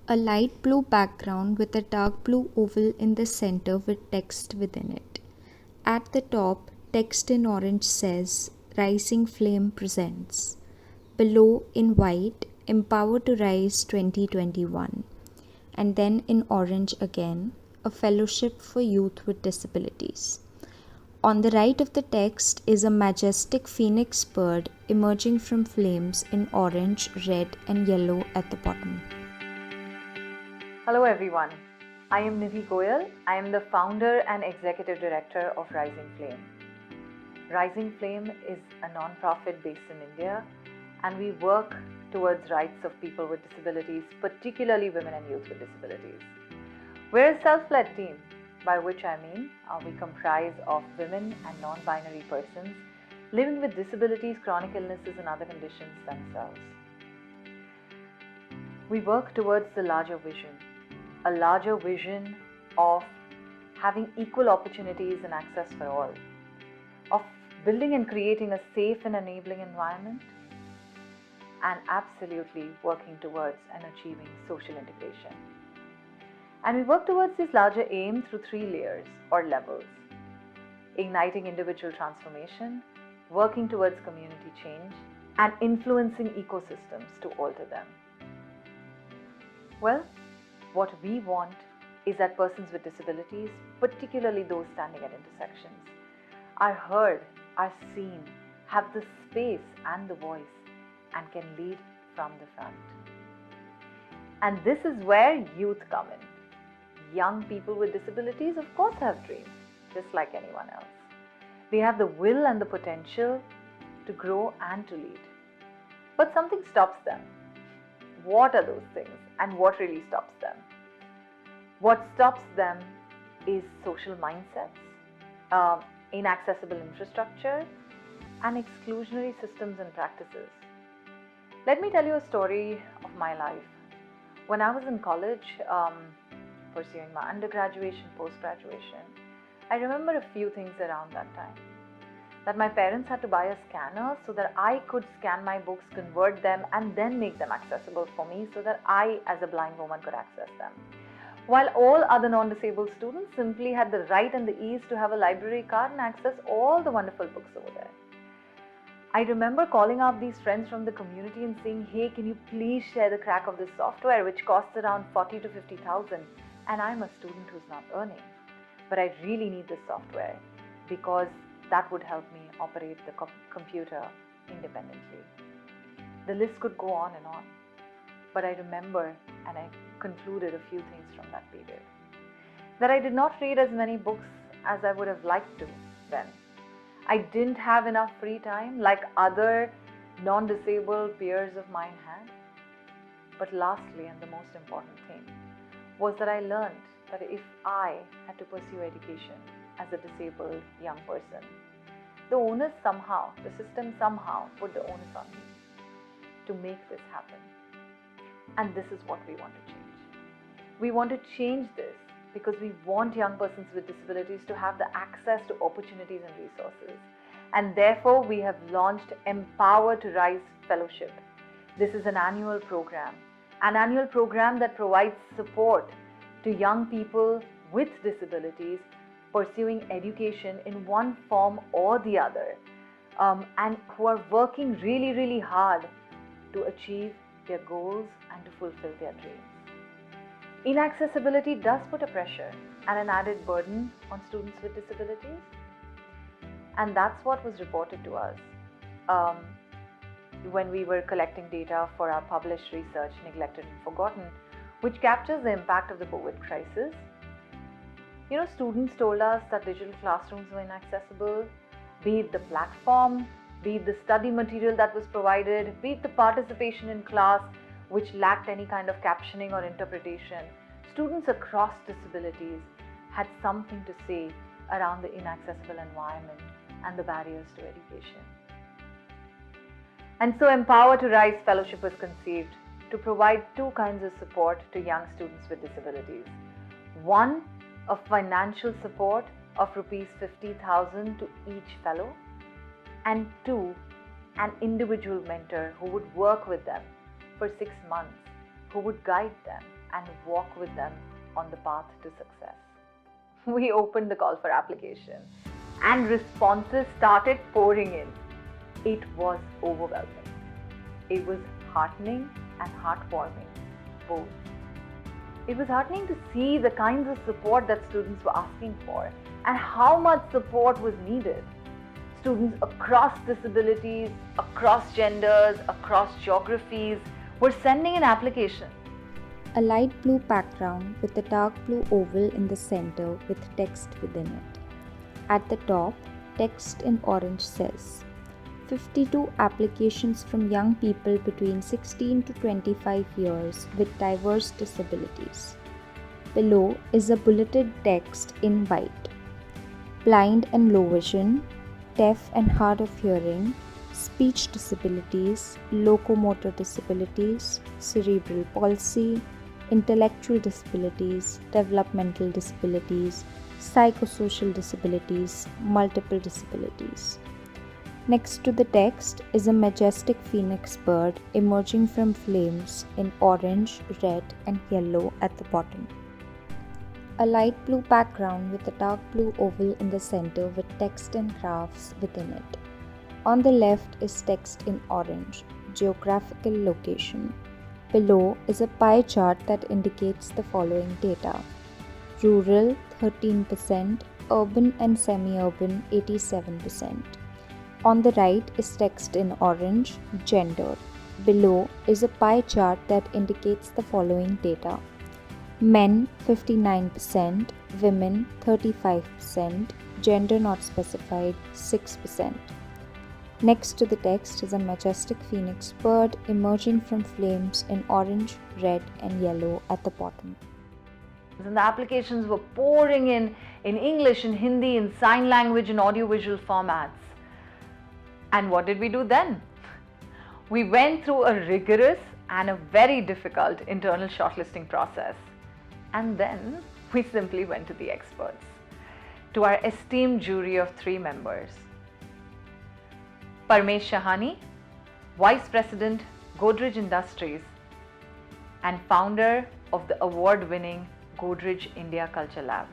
A light blue background with a dark blue oval in the center with text within it. At the top, text in orange says, Rising Flame Presents. Below in white, Empower to Rise 2021. And then in orange again, a fellowship for youth with disabilities. On the right of the text is a majestic phoenix bird emerging from flames in orange, red, and yellow at the bottom. Hello everyone. I am Nidhi Goyal. I am the founder and executive director of Rising Flame. Rising Flame is a non-profit based in India, and we work towards rights of people with disabilities, particularly women and youth with disabilities. We're a self-led team, by which I mean we comprise of women and non-binary persons living with disabilities, chronic illnesses and other conditions themselves. We work towards the larger vision, a larger vision of having equal opportunities and access for all, of building and creating a safe and enabling environment, and absolutely working towards and achieving social integration. And we work towards this larger aim through 3 layers or levels: igniting individual transformation, working towards community change, and influencing ecosystems to alter them. Well, what we want is that persons with disabilities, particularly those standing at intersections, are heard, are seen, have the space and the voice, and can lead from the front. And this is where youth come in. Young people with disabilities, of course, have dreams, just like anyone else. They have the will and the potential to grow and to lead. But something stops them. What are those things, and what really stops them? What stops them is social mindsets, inaccessible infrastructure, and exclusionary systems and practices. Let me tell you a story of my life. When I was in college, pursuing my undergraduation, post-graduation, I remember a few things around that time. That my parents had to buy a scanner so that I could scan my books, convert them, and then make them accessible for me so that I, as a blind woman, could access them. While all other non-disabled students simply had the right and the ease to have a library card and access all the wonderful books over there. I remember calling up these friends from the community and saying, hey, can you please share the crack of this software, which costs around 40 to 50,000, and I'm a student who's not earning. But I really need this software because that would help me operate the computer independently. The list could go on and on. But I remember, and I concluded a few things from that period, that I did not read as many books as I would have liked to then. I didn't have enough free time like other non-disabled peers of mine had. But lastly, and the most important thing, was that I learned that if I had to pursue education as a disabled young person, the onus somehow, the system somehow put the onus on me to make this happen. And this is what we want to change. We want to change this because we want young persons with disabilities to have the access to opportunities and resources. And therefore, we have launched Empower to Rise Fellowship. This is an annual program that provides support to young people with disabilities pursuing education in one form or the other, and who are working really, really hard to achieve their goals and to fulfill their dreams. Inaccessibility does put a pressure and an added burden on students with disabilities, and that's what was reported to us when we were collecting data for our published research, Neglected and Forgotten, which captures the impact of the COVID crisis. Students told us that digital classrooms were inaccessible, be it the platform, be it the study material that was provided, be it the participation in class, which lacked any kind of captioning or interpretation. Students across disabilities had something to say around the inaccessible environment and the barriers to education. And so Empower to Rise Fellowship was conceived to provide 2 kinds of support to young students with disabilities. One, a financial support of rupees 50,000 to each fellow, and 2, an individual mentor who would work with them for 6 months, who would guide them and walk with them on the path to success. We opened the call for application and responses started pouring in. It was overwhelming. It was heartening and heartwarming, both. It was heartening to see the kinds of support that students were asking for and how much support was needed. Students across disabilities, across genders, across geographies were sending in applications. A light blue background with a dark blue oval in the center with text within it. At the top, text in orange says, 52 applications from young people between 16 to 25 years with diverse disabilities. Below is a bulleted text in white. Blind and low vision, deaf and hard of hearing, speech disabilities, locomotor disabilities, cerebral palsy, intellectual disabilities, developmental disabilities, psychosocial disabilities, multiple disabilities. Next to the text is a majestic phoenix bird emerging from flames in orange, red, and yellow at the bottom. A light blue background with a dark blue oval in the center with text and graphs within it. On the left is text in orange, geographical location. Below is a pie chart that indicates the following data. Rural 13%, urban and semi-urban 87%. On the right is text in orange, gender. Below is a pie chart that indicates the following data. Men 59%, women 35%, gender not specified 6%. Next to the text is a majestic phoenix bird emerging from flames in orange, red, and yellow at the bottom. And the applications were pouring in English, in Hindi, in sign language, and audiovisual formats. And what did we do then? We went through a rigorous and a very difficult internal shortlisting process. And then we simply went to the experts, to our esteemed jury of 3 members. Parmesh Shahani, Vice President, Godrej Industries, and founder of the award-winning Godrej India Culture Lab.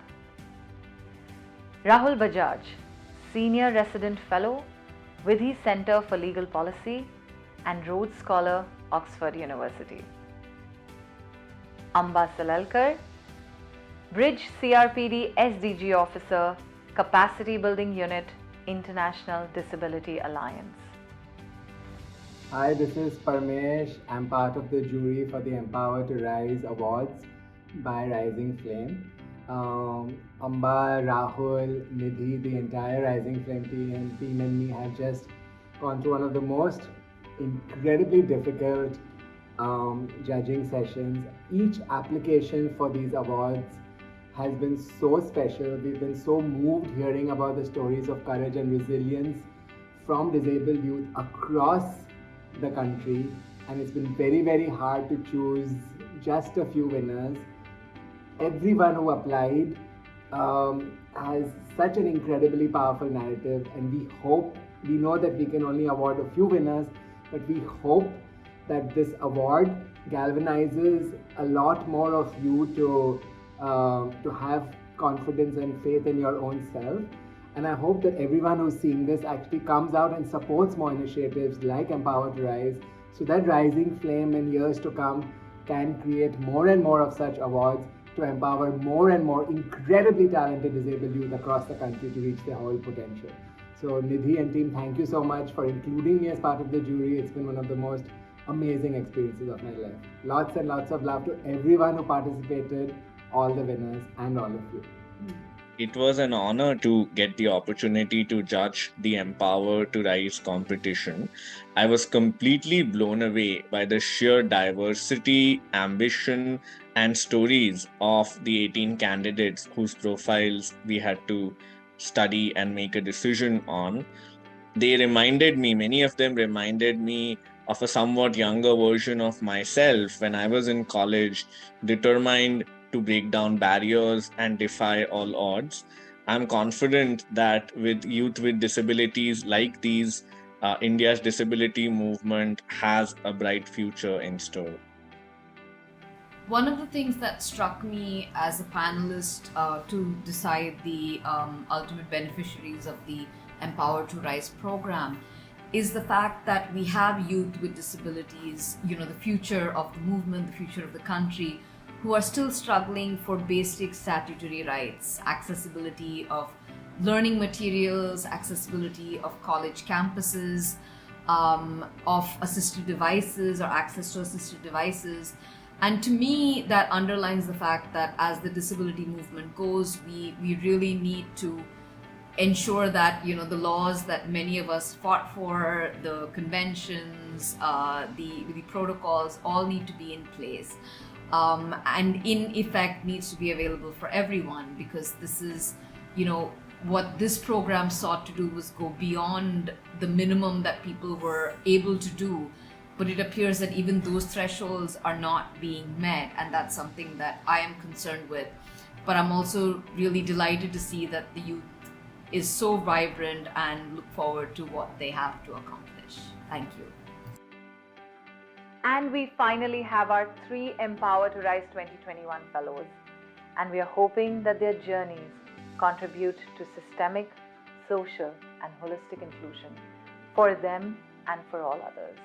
Rahul Bajaj, Senior Resident Fellow, Vidhi Center for Legal Policy and Rhodes Scholar, Oxford University. Amba Salalkar, Bridge CRPD SDG Officer, Capacity Building Unit, International Disability Alliance. Hi, this is Parmesh. I'm part of the jury for the Empower to Rise Awards by Rising Flame. Amba, Rahul, Nidhi, the entire Rising Flame team and me have just gone through one of the most incredibly difficult judging sessions. Each application for these awards has been so special. We've been so moved hearing about the stories of courage and resilience from disabled youth across the country, and it's been very, very hard to choose just a few winners. Everyone who applied has such an incredibly powerful narrative, and we know that we can only award a few winners, but we hope that this award galvanizes a lot more of you to have confidence and faith in your own self. And I hope that everyone who's seeing this actually comes out and supports more initiatives like Empower to Rise, so that Rising Flame in years to come can create more and more of such awards to empower more and more incredibly talented disabled youth across the country to reach their whole potential. So Nidhi and team, thank you so much for including me as part of the jury. It's been one of the most amazing experiences of my life. Lots and lots of love to everyone who participated, all the winners, and all of you. It was an honor to get the opportunity to judge the Empower to Rise competition. I was completely blown away by the sheer diversity, ambition, and stories of the 18 candidates whose profiles we had to study and make a decision on. Many of them reminded me of a somewhat younger version of myself when I was in college, determined to break down barriers and defy all odds. I'm confident that with youth with disabilities like these, India's disability movement has a bright future in store. One of the things that struck me as a panelist to decide the ultimate beneficiaries of the Empower to Rise program is the fact that we have youth with disabilities, the future of the movement, the future of the country, who are still struggling for basic statutory rights, accessibility of learning materials, accessibility of college campuses, of assistive devices or access to assistive devices. And to me, that underlines the fact that as the disability movement goes, we really need to ensure that the laws that many of us fought for, the conventions, the protocols, all need to be in place, and in effect needs to be available for everyone, because this is what this program sought to do was go beyond the minimum that people were able to do. But it appears that even those thresholds are not being met, and that's something that I am concerned with. But I'm also really delighted to see that the youth is so vibrant and look forward to what they have to accomplish. Thank you. And we finally have our 3 Empower to Rise 2021 fellows. And we are hoping that their journeys contribute to systemic, social, and holistic inclusion for them and for all others.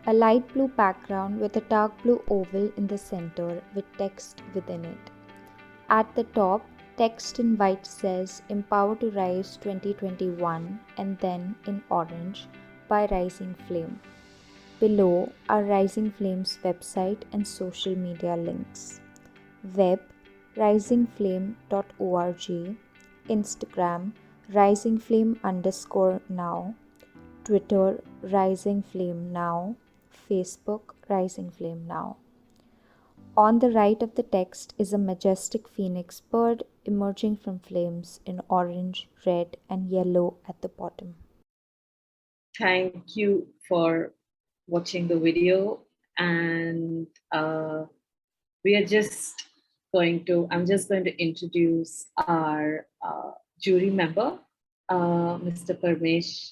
A light blue background with a dark blue oval in the center with text within it. At the top, text in white says Empower to Rise 2021 and then in orange by Rising Flame. Below are Rising Flame's website and social media links. Web risingflame.org, Instagram risingflame_now, Twitter Rising Flame Now, Facebook Rising Flame Now. On the right of the text is a majestic phoenix bird emerging from flames in orange, red, and yellow at the bottom. Thank you for watching the video, and we are just I'm just going to introduce our jury member, Mr. Parmesh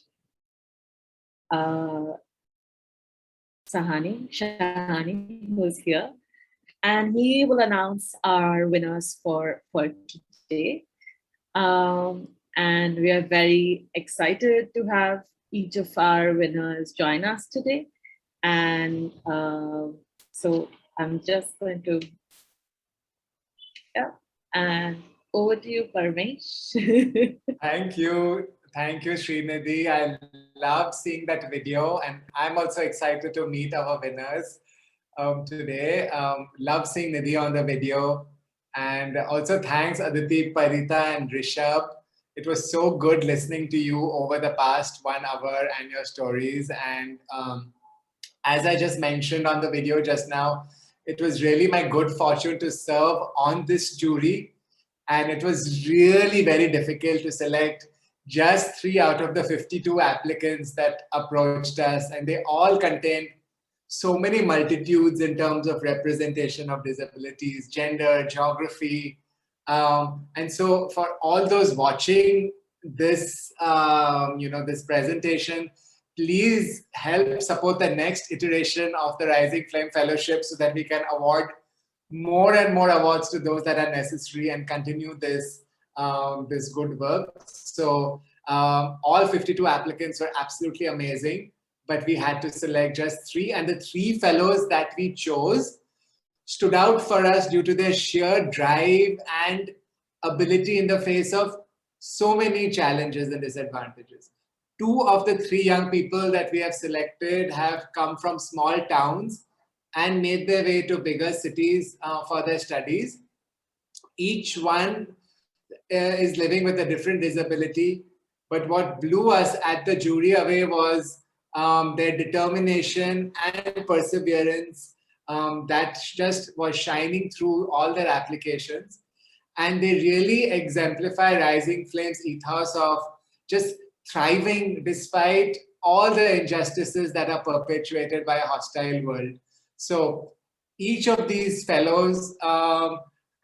Shahani, who is here, and he will announce our winners for today. And we are very excited to have each of our winners join us today. And so I'm just going to, and over to you, Parmesh. Thank you, Srinidhi. I love seeing that video, and I'm also excited to meet our winners today. Love seeing Nidhi on the video, and also thanks Aditi, Parita, and Rishabh. It was so good listening to you over the past 1 hour and your stories. And as I just mentioned on the video just now, it was really my good fortune to serve on this jury. And it was really very difficult to select just 3 out of the 52 applicants that approached us. And they all contained so many multitudes in terms of representation of disabilities, gender, geography. And so for all those watching this, this presentation, please help support the next iteration of the Rising Flame Fellowship so that we can award more and more awards to those that are necessary and continue this, this good work. So all 52 applicants were absolutely amazing, but we had to select just 3, and the 3 fellows that we chose stood out for us due to their sheer drive and ability in the face of so many challenges and disadvantages. 2 of the 3 young people that we have selected have come from small towns and made their way to bigger cities for their studies. Each one is living with a different disability, but what blew us at the jury away was their determination and perseverance that just was shining through all their applications. And they really exemplify Rising Flame's ethos of just thriving despite all the injustices that are perpetuated by a hostile world. So each of these fellows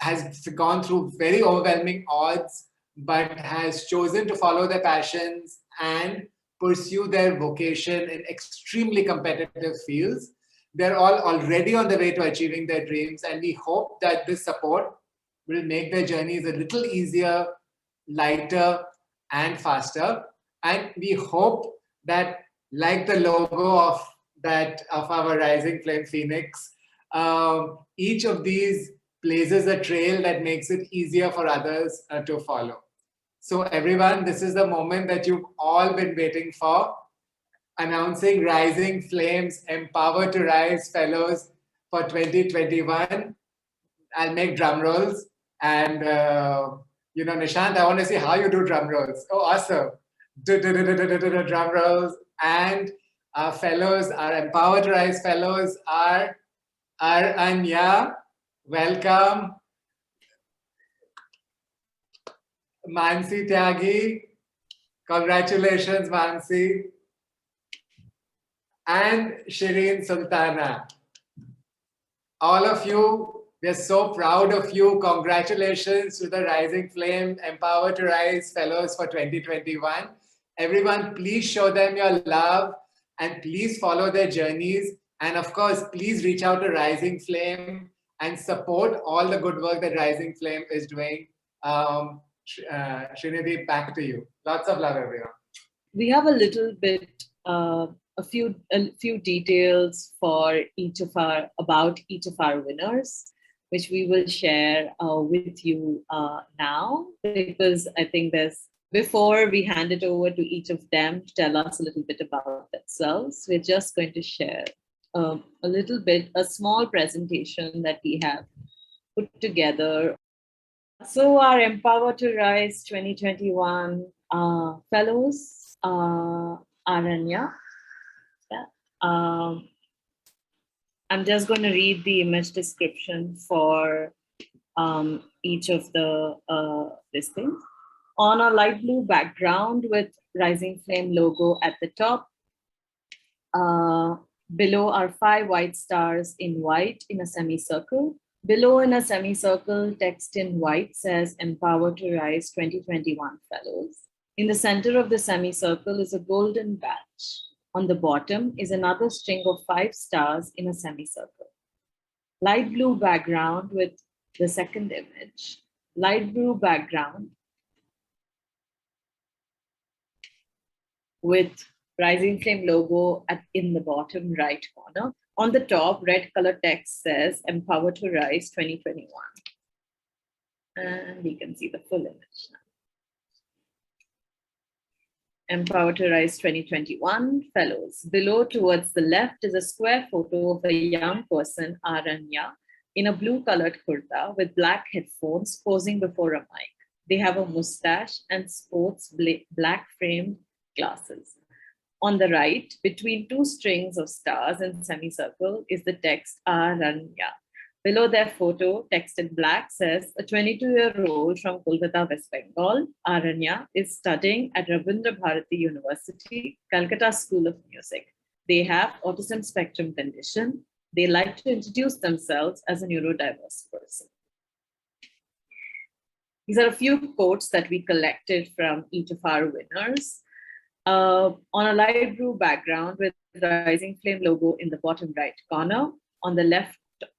has gone through very overwhelming odds, but has chosen to follow their passions and pursue their vocation in extremely competitive fields. They're all already on the way to achieving their dreams, and we hope that this support will make their journeys a little easier, lighter, and faster. And we hope that, like the logo of our Rising Flame Phoenix, each of these blazes a trail that makes it easier for others to follow. So everyone, this is the moment that you've all been waiting for, announcing Rising Flames Empower to Rise Fellows for 2021. I'll make drum rolls. And, Nishant, I want to see how you do drum rolls. Oh, awesome. Drum rolls. And our fellows, our Empower to Rise fellows are Anya. Welcome. Mansi Tyagi. Congratulations, Mansi. And Shireen Sultana. All of you, we are so proud of you. Congratulations to the Rising Flame Empower to Rise Fellows for 2021. Everyone, please show them your love and please follow their journeys. And of course, please reach out to Rising Flame and support all the good work that Rising Flame is doing. Srinidhi, back to you. Lots of love, everyone. We have a little bit, a few details for about each of our winners, which we will share with you now, because I think before we hand it over to each of them to tell us a little bit about themselves, we're just going to share a small presentation that we have put together. So our Empower to Rise 2021 fellows, Aranya. I'm just going to read the image description for each of the listings. On a light blue background with Rising Flame logo at the top. Below are 5 white stars in white in a semicircle. Below in a semicircle, text in white says Empower to Rise 2021 Fellows. In the center of the semicircle is a golden badge. On the bottom is another string of 5 stars in a semicircle. Light blue background with the second image. Light blue background with Rising Flame logo in the bottom right corner. On the top, red color text says Empower to Rise 2021. And we can see the full image now. Empower to Rise 2021 Fellows. Below towards the left is a square photo of a young person, Aranya, in a blue colored kurta with black headphones posing before a mic. They have a mustache and sports black framed glasses. On the right, between 2 strings of stars in semicircle is the text Aranya. Below their photo, text in black says, a 22-year-old from Kolkata, West Bengal, Aranya, is studying at Rabindra Bharati University, Calcutta School of Music. They have autism spectrum condition. They like to introduce themselves as a neurodiverse person. These are a few quotes that we collected from each of our winners. On a light blue background with the Rising Flame logo in the bottom right corner. On the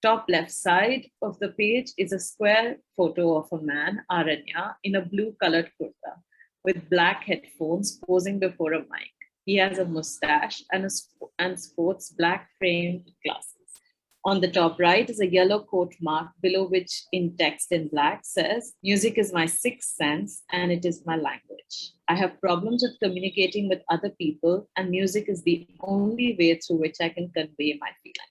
top left side of the page is a square photo of a man, Aranya, in a blue colored kurta with black headphones posing before a mic. He has a mustache and sports black framed glasses. On the top right is a yellow quote mark below which in text in black says, music is my sixth sense and it is my language. I have problems with communicating with other people and music is the only way through which I can convey my feelings.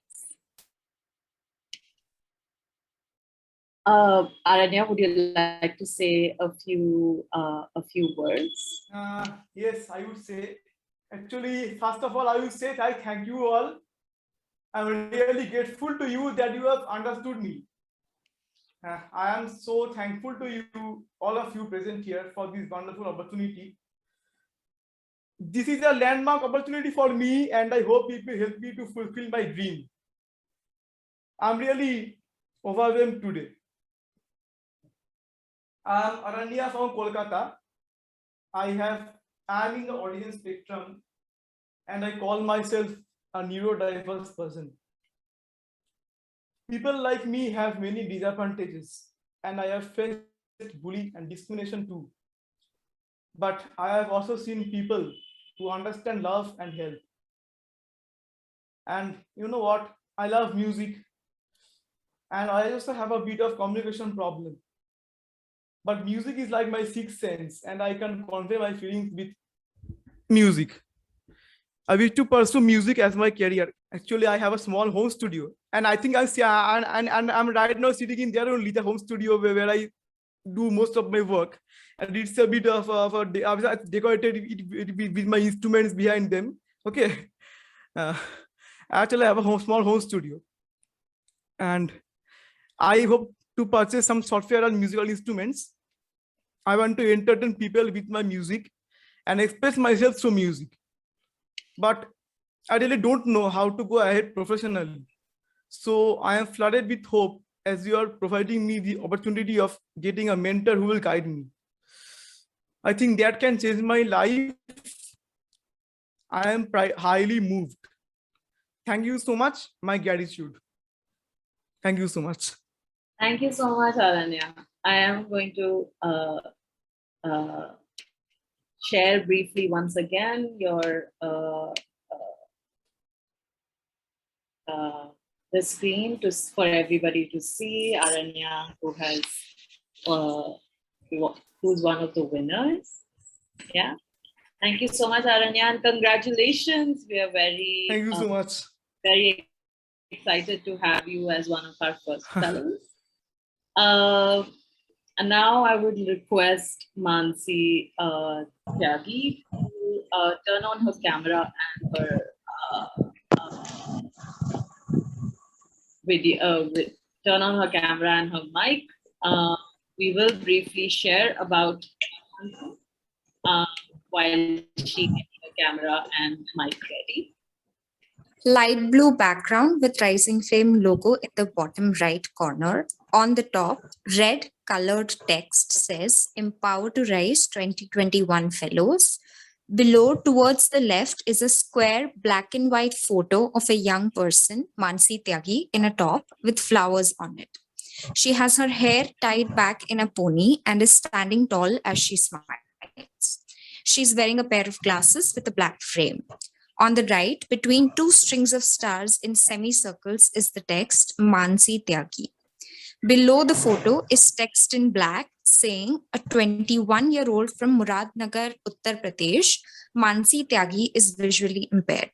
Aranya, would you like to say a few words? Yes, I would say. Actually, first of all, I would say I thank you all. I'm really grateful to you that you have understood me. I am so thankful to you, all of you present here, for this wonderful opportunity. This is a landmark opportunity for me, and I hope it will help me to fulfill my dream. I'm really overwhelmed today. I'm Aranya from Kolkata. I'm in the audience spectrum, and I call myself a neurodiverse person. People like me have many disadvantages, and I have faced bullying and discrimination too. But I have also seen people who understand love and help. And you know what? I love music, and I also have a bit of communication problem. But music is like my sixth sense, and I can convey my feelings with music. I wish to pursue music as my career. Actually, I have a small home studio, and I think I'm right now sitting in there only, the home studio where I do most of my work, and it's a bit of I've decorated with my instruments behind them. Okay, actually, I have a small home studio, and I hope to purchase some software and musical instruments. I want to entertain people with my music and express myself through music. But I really don't know how to go ahead professionally. So I am flooded with hope as you are providing me the opportunity of getting a mentor who will guide me. I think that can change my life. I am highly moved. Thank you so much. My gratitude. Thank you so much. Thank you so much, Aranya. I am going to share briefly once again your the screen for everybody to see. Aranya, who's one of the winners. Yeah. Thank you so much, Aranya, and congratulations. We are Thank you so much. Very excited to have you as one of our first fellows. And now I would request Mansi Tyagi to turn on her camera and her turn on her camera and her mic. We will briefly share about while she gets her camera and mic ready. Light blue background with Rising Flame logo in the bottom right corner. On the top, red colored text says Empower to Rise 2021 Fellows. Below, towards the left, is a square black and white photo of a young person, Mansi Tyagi, in a top with flowers on it. She has her hair tied back in a pony and is standing tall as she smiles. She's wearing a pair of glasses with a black frame. On the right, between two strings of stars in semicircles, is the text Mansi Tyagi. Below the photo is text in black saying a 21-year-old from Muradnagar, Uttar Pradesh, Mansi Tyagi, is visually impaired.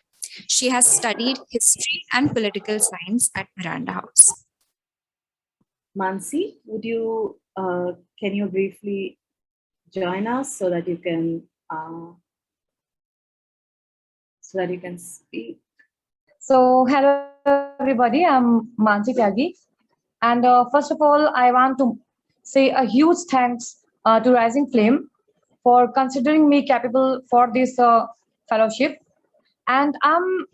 She has studied history and political science at Miranda House. Mansi, can you briefly join us so that you can speak? So hello everybody, I'm Mansi Tyagi. And first of all, I want to say a huge thanks to Rising Flame for considering me capable for this fellowship. And I'm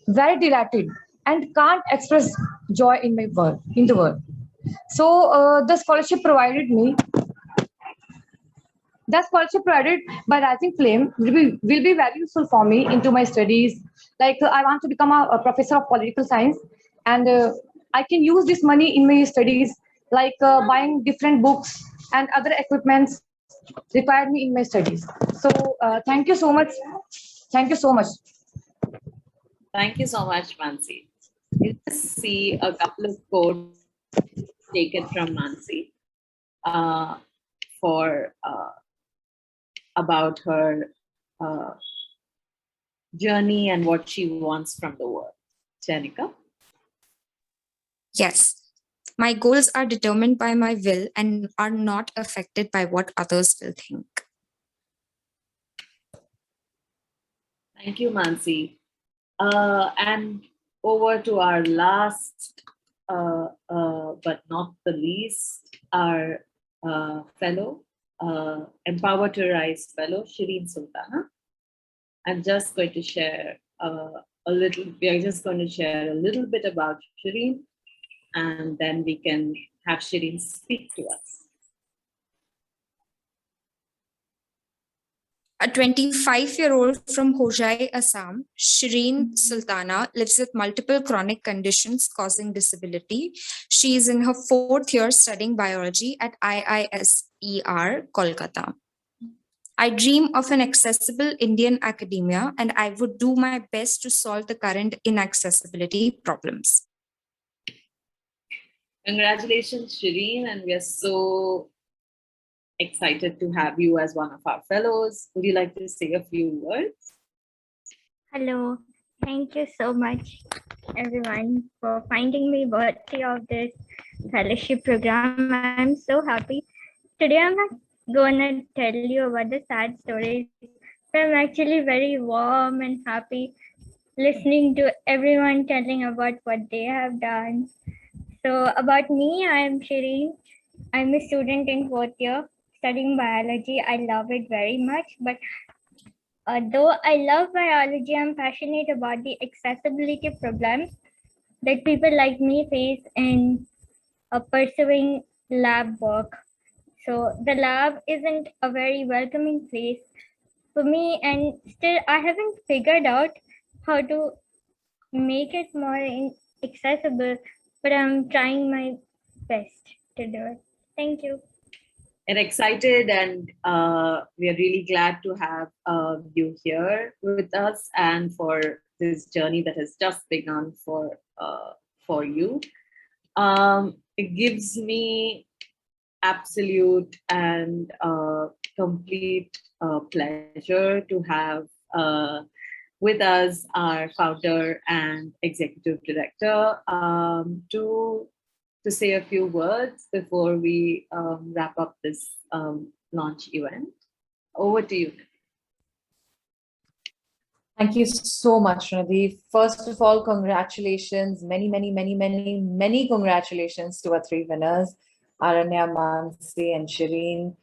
very delighted and can't express joy in the world. So the scholarship provided by Rising Flame will be very useful for me into my studies. Like I want to become a professor of political science, and I can use this money in my studies, like buying different books and other equipments required me in my studies. So thank you so much. Thank you so much. Thank you so much, Mansi. You just see a couple of quotes taken from Mansi about her journey and what she wants from the world. Janika? Yes. My goals are determined by my will and are not affected by what others will think. Thank you, Mansi. And over to our last, but not the least, our fellow, Empower to Rise fellow, Shireen Sultana. I'm just going to share we are just going to share a little bit about Shireen, and then we can have Shireen speak to us. A 25-year-old from Hojai, Assam, Shireen Sultana, lives with multiple chronic conditions causing disability. She is in her 4th year studying biology at IISER, Kolkata. I dream of an accessible Indian academia, and I would do my best to solve the current inaccessibility problems. Congratulations, Shireen, and we are so excited to have you as one of our fellows. Would you like to say a few words? Hello. Thank you so much, everyone, for finding me worthy of this fellowship program. I'm so happy. Today, I'm not going to tell you about the sad stories, but I'm actually very warm and happy listening to everyone telling about what they have done. So, about me, I'm Shireen. I'm a student in fourth year studying biology. I love it very much, but though I love biology, I'm passionate about the accessibility problems that people like me face in pursuing lab work. So the lab isn't a very welcoming place for me, and still I haven't figured out how to make it more accessible, but I'm trying my best to do it. Thank you. And excited, and we are really glad to have you here with us and for this journey that has just begun for you. It gives me absolute and complete pleasure to have with us our founder and executive director to say a few words before we wrap up this launch event. Over to you. Thank you so much, Radhi. First of all, congratulations. Many congratulations to our three winners, Aranya, Mansi, and Shireen.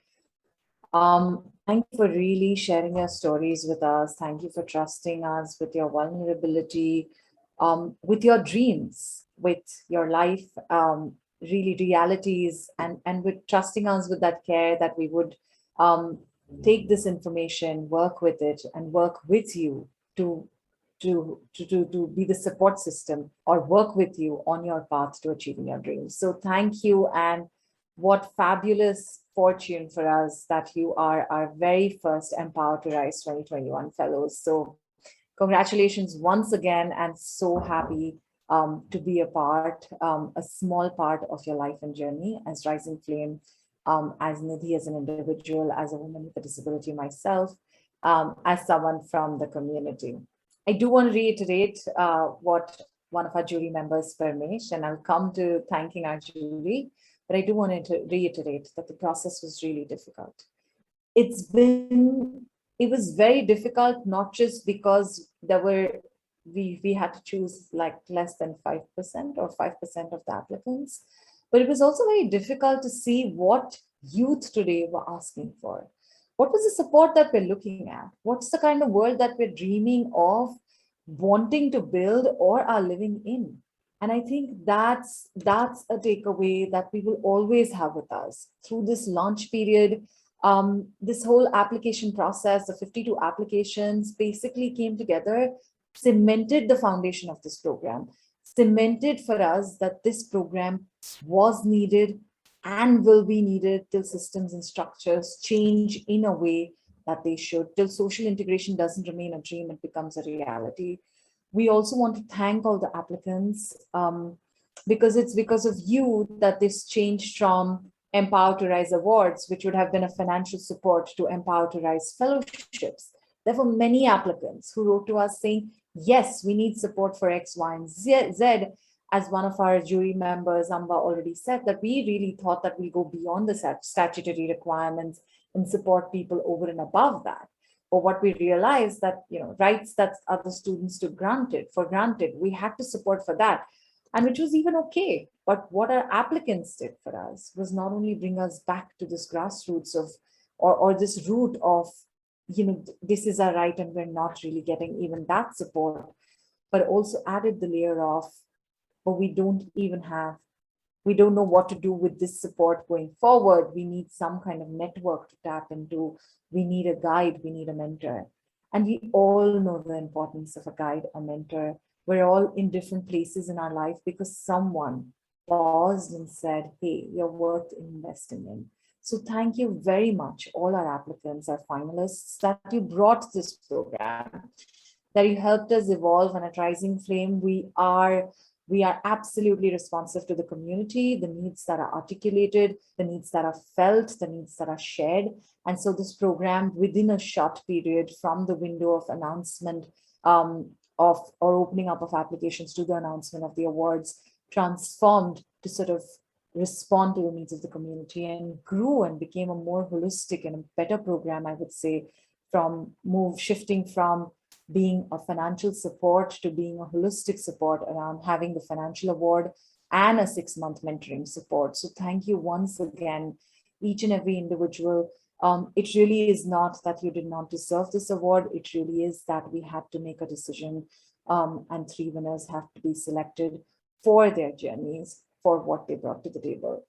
Thank you for really sharing your stories with us. Thank you for trusting us with your vulnerability, with your dreams, with your life, really realities, and with trusting us with that care that we would take this information, work with it, and work with you to be the support system or work with you on your path to achieving your dreams. So thank you, and what fabulous fortune for us that you are our very first Empower to Rise 2021 fellows. So congratulations once again, and so happy to be a part, a small part of your life and journey as Rising Flame, as Nidhi, as an individual, as a woman with a disability myself, as someone from the community. I do want to reiterate what one of our jury members, Parmesh, and I'll come to thanking our jury, but I do want to reiterate that the process was really difficult. It was very difficult, not just because we had to choose like less than 5% or 5% of the applicants, but it was also very difficult to see what youth today were asking for. What was the support that we're looking at? What's the kind of world that we're dreaming of, wanting to build, or are living in? And I think that's a takeaway that we will always have with us through this launch period. This whole application process, the 52 applications basically came together, cemented the foundation of this program, cemented for us that this program was needed and will be needed till systems and structures change in a way that they should, till social integration doesn't remain a dream, it becomes a reality. We also want to thank all the applicants because it's because of you that this changed from Empower to Rise Awards, which would have been a financial support, to Empower to Rise Fellowships. There were many applicants who wrote to us saying, yes, we need support for X, Y, and Z. As one of our jury members, Amba, already said, that we really thought that we'll go beyond the statutory requirements and support people over and above that. But what we realized that, rights that other students took for granted, we had to support for that, and which was even okay. But what our applicants did for us was not only bring us back to this grassroots of, or this root of, this is our right and we're not really getting even that support, but also added the layer of, but we don't know what to do with this support going forward. We need some kind of network to tap into. We need a guide, we need a mentor. And we all know the importance of a guide, a mentor. We're all in different places in our life because someone paused and said, hey, you're worth investing in. So thank you very much, all our applicants, our finalists, that you brought this program, that you helped us evolve. And at Rising Flame, we are absolutely responsive to the community, the needs that are articulated, the needs that are felt, the needs that are shared. And so this program, within a short period from the window of announcement or opening up of applications to the announcement of the awards transformed to sort of respond to the needs of the community and grew and became a more holistic and a better program, I would say, shifting from being a financial support to being a holistic support around having the financial award and a 6-month mentoring support. So thank you once again, each and every individual. It really is not that you did not deserve this award. It really is that we had to make a decision, and 3 winners have to be selected for their journeys, for what they brought to the table.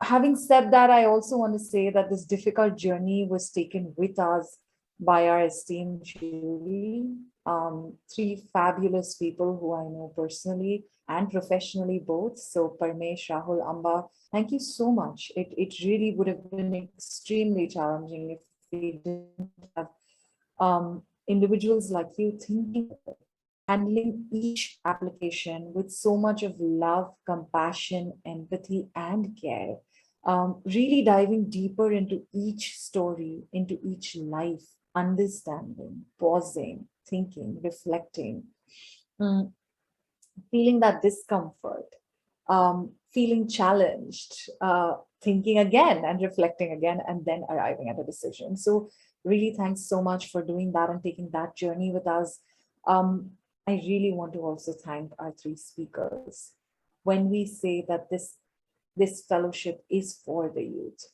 Having said that, I also want to say that this difficult journey was taken with us by our esteemed jury, 3 fabulous people who I know personally and professionally both. So Parmesh, Rahul, Amba, thank you so much. It really would have been extremely challenging if we didn't have individuals like you thinking, handling each application with so much of love, compassion, empathy, and care. Really diving deeper into each story, into each life, understanding, pausing, thinking, reflecting, feeling that discomfort, feeling challenged, thinking again and reflecting again, and then arriving at a decision. So really thanks so much for doing that and taking that journey with us. I really want to also thank our 3 speakers. When we say that this fellowship is for the youth,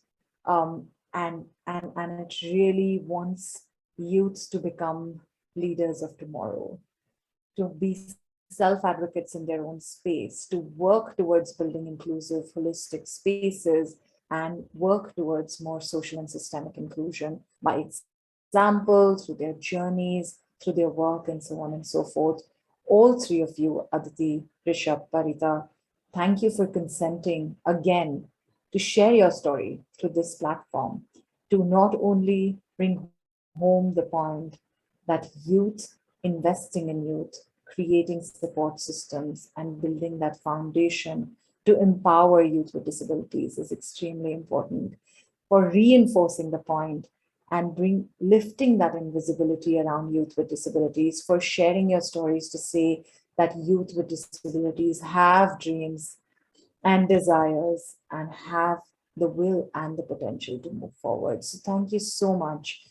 and it really wants youth to become leaders of tomorrow, to be self-advocates in their own space, to work towards building inclusive, holistic spaces, and work towards more social and systemic inclusion by example, through their journeys, through their work, and so on and so forth. All 3 of you, Aditi, Rishabh, Parita, thank you for consenting again to share your story through this platform, to not only bring home the point that youth, investing in youth, creating support systems, and building that foundation to empower youth with disabilities is extremely important, for reinforcing the point and lifting that invisibility around youth with disabilities, for sharing your stories to say that youth with disabilities have dreams and desires and have the will and the potential to move forward. So thank you so much.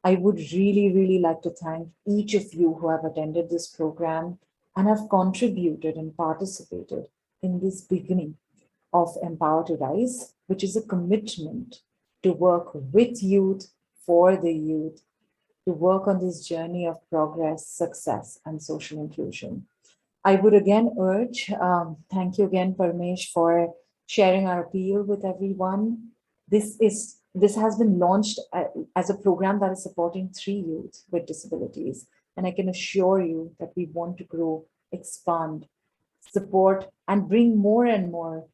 I would really, really like to thank each of you who have attended this program and have contributed and participated in this beginning of Empower to Rise, which is a commitment to work with youth, for the youth, to work on this journey of progress, success, and social inclusion. I would again urge, thank you again, Parmesh, for sharing our appeal with everyone. This has been launched as a program that is supporting 3 youth with disabilities. And I can assure you that we want to grow, expand, support, and bring more and more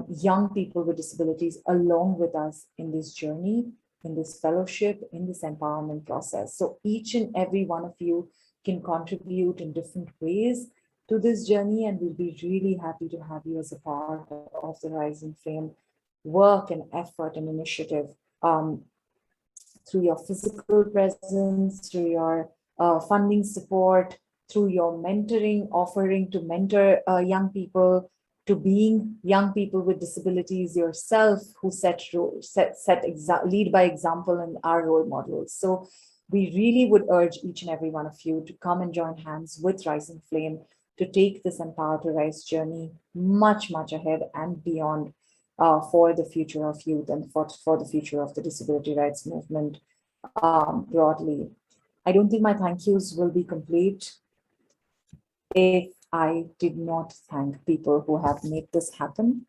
young people with disabilities along with us in this journey, in this fellowship, in this empowerment process. So each and every one of you can contribute in different ways to this journey, and we'll be really happy to have you as a part of the Rising Flame work and effort and initiative, through your physical presence, through your funding support, through your mentoring, offering to mentor young people, to being young people with disabilities yourself who lead by example and are role models. So we really would urge each and every one of you to come and join hands with Rising Flame to take this Empower to Rise journey much, much ahead and beyond, for the future of youth and for the future of the disability rights movement broadly. I don't think my thank yous will be complete if I did not thank people who have made this happen.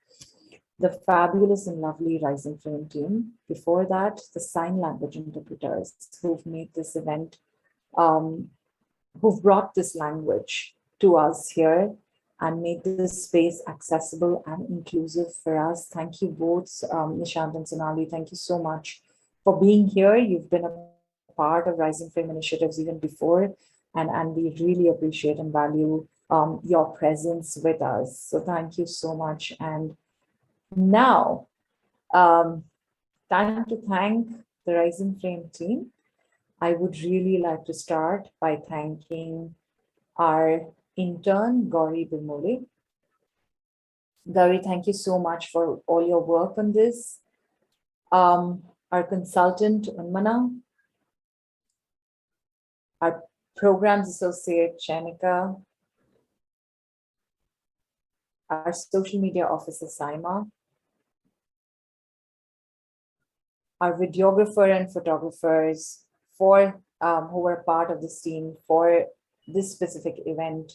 The fabulous and lovely Rising Flame team. Before that, the sign language interpreters who've made this event, who've brought this language to us here and made this space accessible and inclusive for us. Thank you both, Nishant and Sonali. Thank you so much for being here. You've been a part of Rising Flame initiatives even before, and we really appreciate and value your presence with us. So thank you so much. And now, time to thank the Rising Flame team. I would really like to start by thanking our intern, Gauri Bimole. Gauri, thank you so much for all your work on this. Our consultant, Unmana, our programs associate, Shanika, our social media officer, Saima, our videographer and photographers for who were part of this team for this specific event,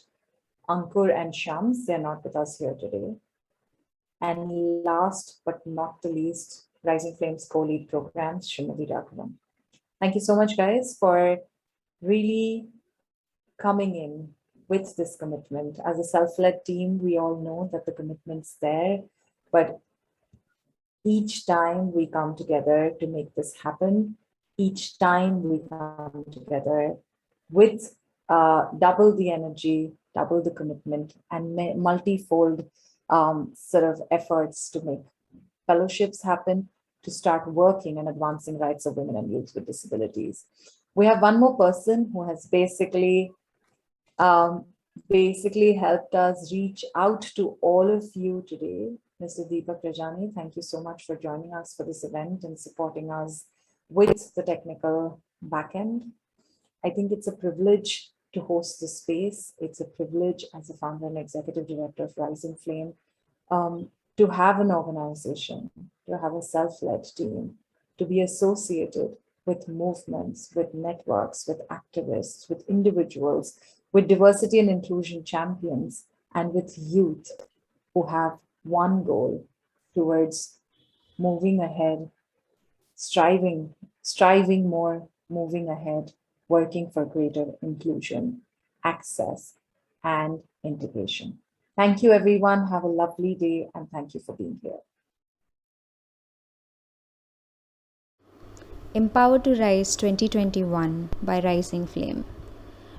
Ankur and Shams, they're not with us here today. And last but not the least, Rising Flames co-lead programs, Srimati Raghavan. Thank you so much, guys, for really coming in with this commitment. As a self-led team, we all know that the commitment's there, but each time we come together to make this happen, each time we come together with double the energy, double the commitment, and multifold sort of efforts to make fellowships happen, to start working and advancing rights of women and youth with disabilities. We have one more person who has basically helped us reach out to all of you today. Mr. Deepak Rajani, thank you so much for joining us for this event and supporting us with the technical backend. I think it's a privilege to host this space. It's a privilege as a founder and executive director of Rising Flame to have an organization, to have a self-led team, to be associated with movements, with networks, with activists, with individuals, with diversity and inclusion champions, and with youth who have one goal towards moving ahead, striving more, moving ahead, working for greater inclusion, access, and integration. Thank you, everyone. Have a lovely day, and thank you for being here. Empower to Rise 2021 by Rising Flame.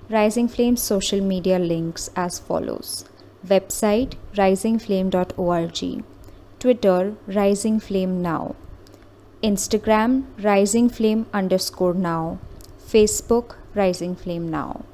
Rising Flame's social media links as follows. Website risingflame.org, Twitter Rising Flame Now, Instagram risingflame_now, Facebook Rising Flame Now.